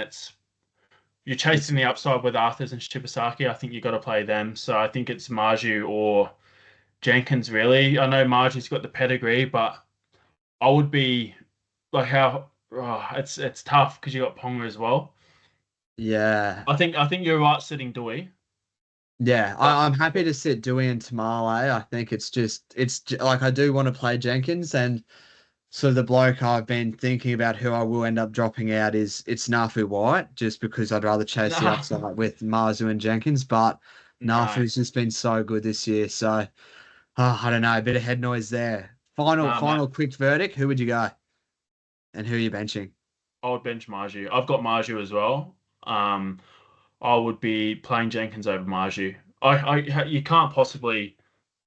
you're It's chasing the upside with Arthurs and Shibasaki. I think you got to play them. So I think it's Marju or Jenkins really. I know Marju's got the pedigree, but I would be like how it's tough because you got Ponga as well. yeah. I think you're right sitting Dewey, Yeah, but I'm happy to sit Dewey and Tamale. I think like I do want to play Jenkins, and so the bloke I've been thinking about who I will end up dropping out is it's Nafu White, just because I'd rather chase the no, upside with Marzu and Jenkins. But no, Nafu's just been so good this year, so I don't know, a bit of head noise there. Final no, mate. final quick verdict. Who would you go, and who are you benching? I would bench Marju. I've got Marju as well. Um, I would be playing Jenkins over Marju. You can't possibly.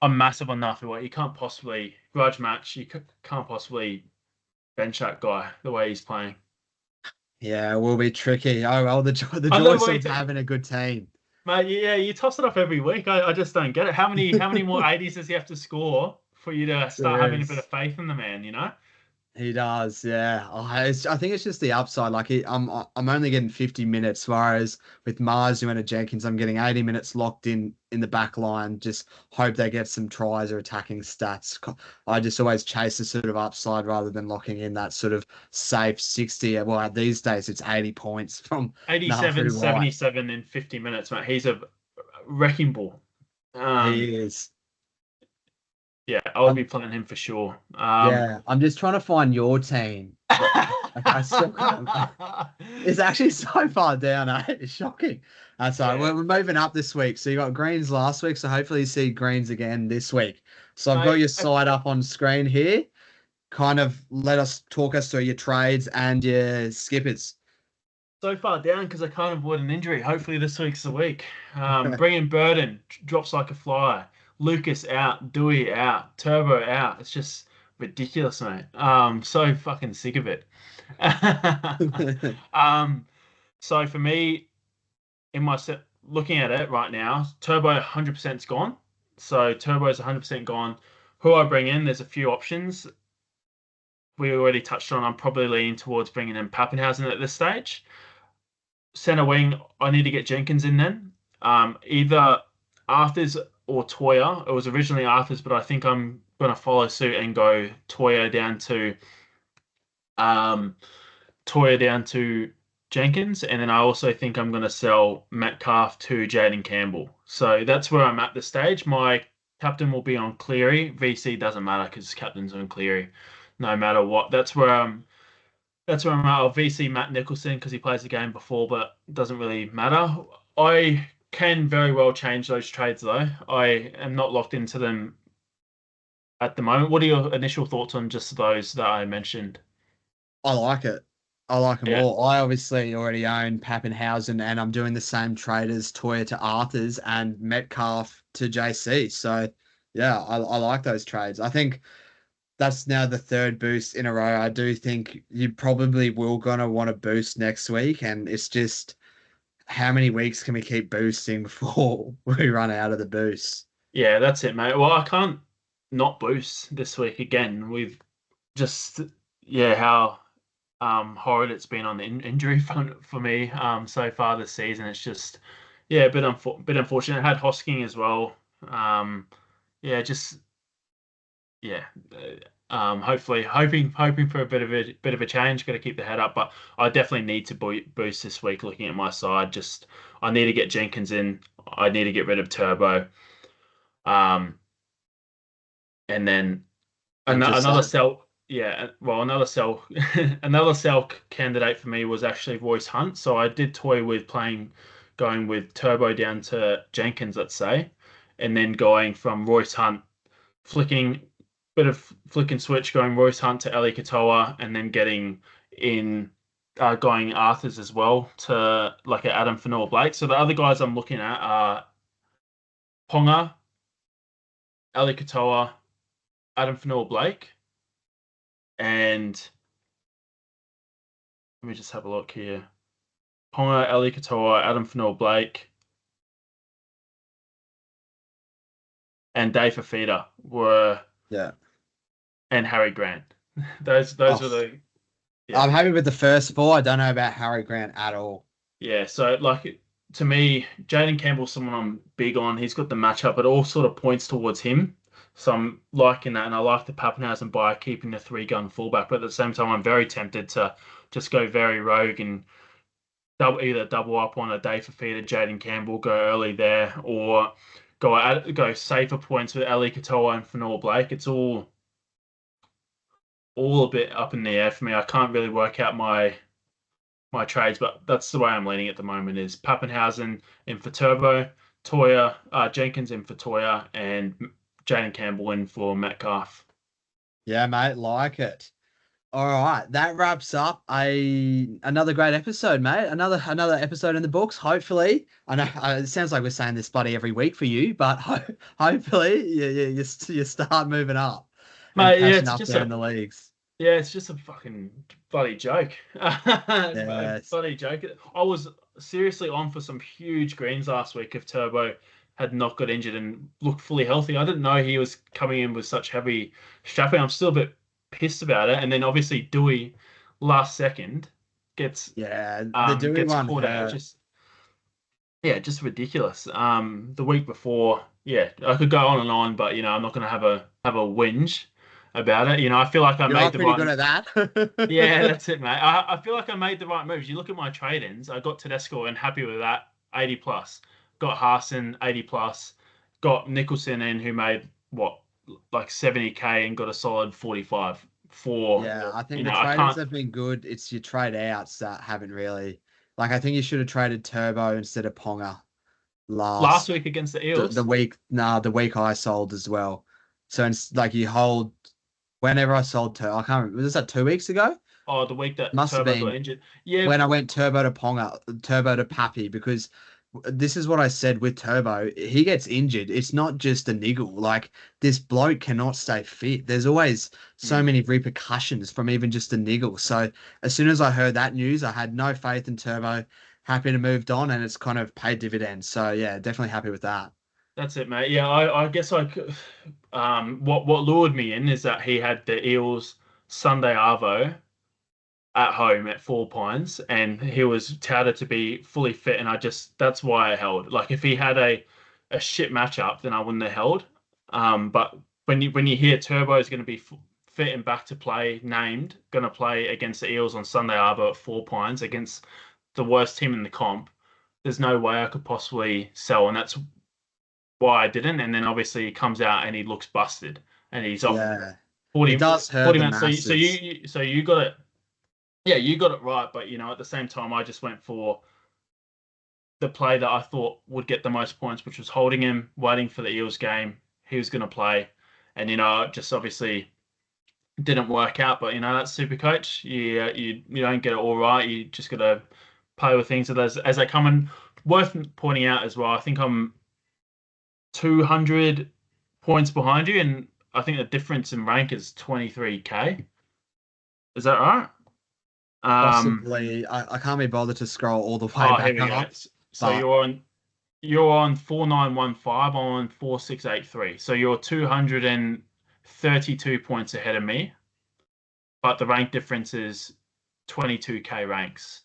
I'm massive on Nafi. You can't possibly grudge match. Can't possibly bench that guy the way he's playing. Yeah, it will be tricky. Oh well, the I know joys what of having a good team. mate. Yeah, you toss it up every week. I just don't get it. How many more 80s does he have to score for you to start having a bit of Serious. faith in the man? He does, yeah. I think it's just the upside. Like I'm only getting 50 minutes, whereas with Marzu and a Jenkins, I'm getting 80 minutes locked in the back line. Just hope they get some tries or attacking stats. I just always chase the sort of upside rather than locking in that sort of safe 60. Well, these days it's 80 points from 87, Nafu White. 77 in 50 minutes, mate. He's a wrecking ball. He is. Yeah, I would be I'm, playing him for sure. yeah, I'm just trying to find your team. I still can't. It's actually so far down, eh? It's shocking. That's all right. Yeah, We're moving up this week. So you got greens last week. So hopefully you see greens again this week. So I've got mate. your side up on screen here. Kind of let us talk us through your trades and your skippers. So far down because I can't avoid an injury. Hopefully this week's the week. Bringing Burden drops like a fly. Lucas out. Dewey out. Turbo out. It's just ridiculous, mate. So fucking sick of it. um, so for me, in my set, looking at it right now, Turbo 100% is gone. So Turbo is 100% gone. Who I bring in, there's a few options. We already touched on. I'm probably leaning towards bringing in Pappenhausen at this stage. Center wing, I need to get Jenkins in then. Either Arthurs or Toya. It was originally Arthurs, but I think I'm going to follow suit and go um, Toya down to Jenkins, and then I also think I'm going to sell Metcalf to Jaden Campbell. So that's where I'm at this stage. My captain will be on Cleary. VC doesn't matter because captain's on Cleary, no matter what. That's where I'm at. I'll VC Matt Nicholson because he plays the game before, but it doesn't really matter. I can very well change those trades though. I am not locked into them at the moment. What are your initial thoughts on just those that I mentioned? I like it. I like them Yeah. all. I obviously already own Pappenhausen, and I'm doing the same trade as Toya to Arthurs and Metcalf to JC. So, yeah, I like those trades. I think that's now the third boost in a row. I do think you probably will gonna want to boost next week, and it's just how many weeks can we keep boosting before we run out of the boost? Yeah, that's it, mate. Well, I can't not boost this week again with just how horrid it's been on the injury front for me so far this season. It's just a bit unfortunate. I had Hosking as well. Yeah, just yeah. Hopefully, hoping for a bit of a change. Got to keep the head up, but I definitely need to boost this week. Looking at my side, just I need to get Jenkins in. I need to get rid of Turbo. Um, and then And just another say, sell. Yeah, well, another sell, another sell candidate for me was actually Royce Hunt. So I did toy with going with Turbo down to Jenkins, let's say, and then going from Royce Hunt flicking bit of flick and switch, going Royce Hunt to Eli Katoa, and then getting in going Arthurs as well to like a Adam Fanor Blake. So the other guys I'm looking at are Ponga, Eli Katoa, Adam Fanor Blake, and let me just have a look here. Ponga, Eli Katoa, Adam Fanor Blake, and Dave Fafita were yeah. and Harry Grant. Those Oh, were the yeah. I'm happy with the first four. I don't know about Harry Grant at all. Yeah, so like to me, Jaden Campbell's someone I'm big on. He's got the matchup. It all sort of points towards him. So I'm liking that, and I like the Pappenhausen buy keeping the three-gun fullback. But at the same time, I'm very tempted to just go very rogue and either double up on a day for feeder Jaden Campbell, go early there, or go safer points with Ali Katoa and Fanor Blake. It's all a bit up in the air for me. I can't really work out my trades, but that's the way I'm leaning at the moment is Pappenhausen in for Turbo, Toya, Jenkins in for Toya, and Jaden Campbell in for Metcalf. Yeah, mate, like it. All right, that wraps up another great episode, mate. Another episode in the books. Hopefully, I know it sounds like we're saying this bloody every week for you, but hopefully you start moving up and Mate, catching up there in the leagues. it's just a fucking bloody joke. It's a Yes. bloody joke. I was seriously on for some huge greens last week if Turbo had not got injured and looked fully healthy. I didn't know he was coming in with such heavy strapping. I'm still a bit pissed about it. And then obviously Dewey last second gets Yeah, the Dewey gets one caught out. hurt. Just ridiculous. The week before, yeah, I could go on and on, but I'm not gonna have a whinge about it. I feel like I You made are the pretty right. good at Yeah, that. that's it, mate. I feel like I made the right moves. You look at my trade-ins. I got Tedesco and happy with that, 80 plus. Got Harson, 80 plus. got Nicholson in who made what like 70K and got a solid 45 for, Yeah, I think the I traders can't. have been good. It's your trade outs that haven't really like I think you should have traded Turbo instead of Ponga Last last week against the the Eels. week the week I sold as well. So it's like you hold whenever I sold Turbo, I can't remember, was that 2 weeks ago? Oh, the week that Must have Turbo got been injured. Yeah, when I went Turbo to Ponga, Turbo to Pappy, because this is what I said with Turbo. He gets injured. It's not just a niggle. Like this bloke cannot stay fit. There's always so mm, many repercussions from even just a niggle. So as soon as I heard that news, I had no faith in Turbo. Happy to moved on, and it's kind of paid dividends. So yeah, definitely happy with that. that's it, mate. Yeah, I guess I could. What lured me in is that he had the Eels Sunday Arvo at home at Four Pines, and he was touted to be fully fit, and that's why I held. Like if he had a shit matchup, then I wouldn't have held. But when you hear Turbo is going to be fit and back to play, named, going to play against the Eels on Sunday Arvo at Four Pines against the worst team in the comp, there's no way I could possibly sell, and that's why I didn't. And then obviously he comes out and he looks busted, and he's off Yeah, it 40, does hurt 40 the minutes. masses. So you got it. Yeah, you got it right, but at the same time, I just went for the play that I thought would get the most points, which was holding him, waiting for the Eels game. He was going to play, and just obviously didn't work out. But that's super coach. You don't get it all right. You just got to play with things as they come. And worth pointing out as well, I think I'm 200 points behind you, and I think the difference in rank is 23K. Is that right? Um, Possibly, I can't be bothered to scroll all the way oh, here back we go. up, So but you're on 4915, I'm on 4683. So you're 232 points ahead of me, but the rank difference is 22K ranks.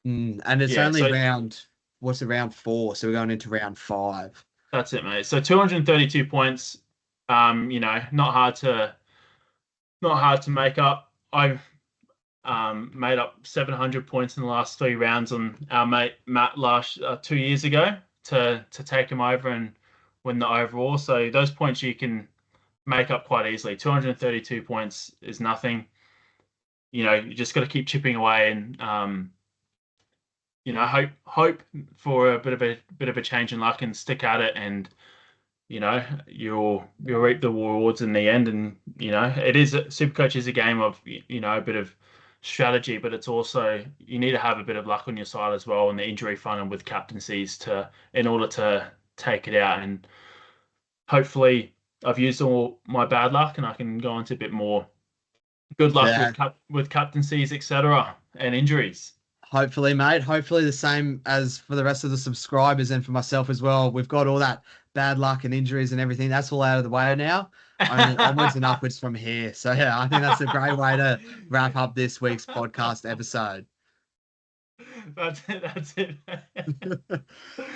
and it's Yeah, only so what's it, round four, so we're going into round five. that's it, mate. So 232 points, not hard to make up. I made up 700 points in the last 3 rounds on our mate Matt last 2 years ago to take him over and win the overall. So those points you can make up quite easily. 232 points is nothing. You just got to keep chipping away and hope for a bit of a change in luck and stick at it, and you'll reap the rewards in the end. And it is Supercoach is a game of a bit of strategy, but it's also you need to have a bit of luck on your side as well in the injury front and with captaincies in order to take it out. And hopefully I've used all my bad luck and I can go into a bit more good luck Yeah, with captaincies, etc., and injuries. hopefully, mate. Hopefully, the same as for the rest of the subscribers and for myself as well. We've got all that bad luck and injuries and everything. That's all out of the way now. Only onwards and upwards from here. So yeah, I think that's a great way to wrap up this week's podcast episode. That's it. That's it.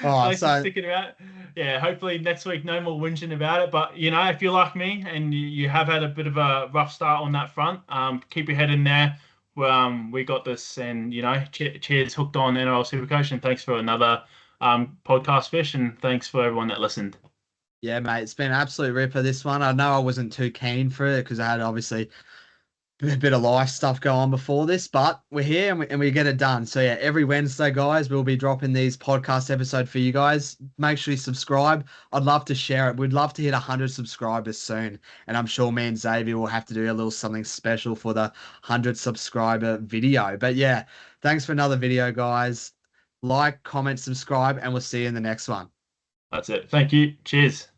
Oh, Thanks for so sticking around. Yeah, hopefully next week no more whinging about it. But if you're like me and you have had a bit of a rough start on that front, keep your head in there. We got this, and cheers, hooked on NRL SuperCoach, and thanks for another podcast fish, and thanks for everyone that listened. yeah, mate, it's been an absolute ripper this one. I know I wasn't too keen for it because I had obviously a bit of life stuff go on before this, but we're here and we get it done. So yeah, every Wednesday, guys, we'll be dropping these podcast episodes for you guys. Make sure you subscribe. I'd love to share it. We'd love to hit 100 subscribers soon, and I'm sure me and Xavier will have to do a little something special for the 100 subscriber video. But yeah, thanks for another video, guys. Like, comment, subscribe, and we'll see you in the next one. That's it. Thank you. Cheers.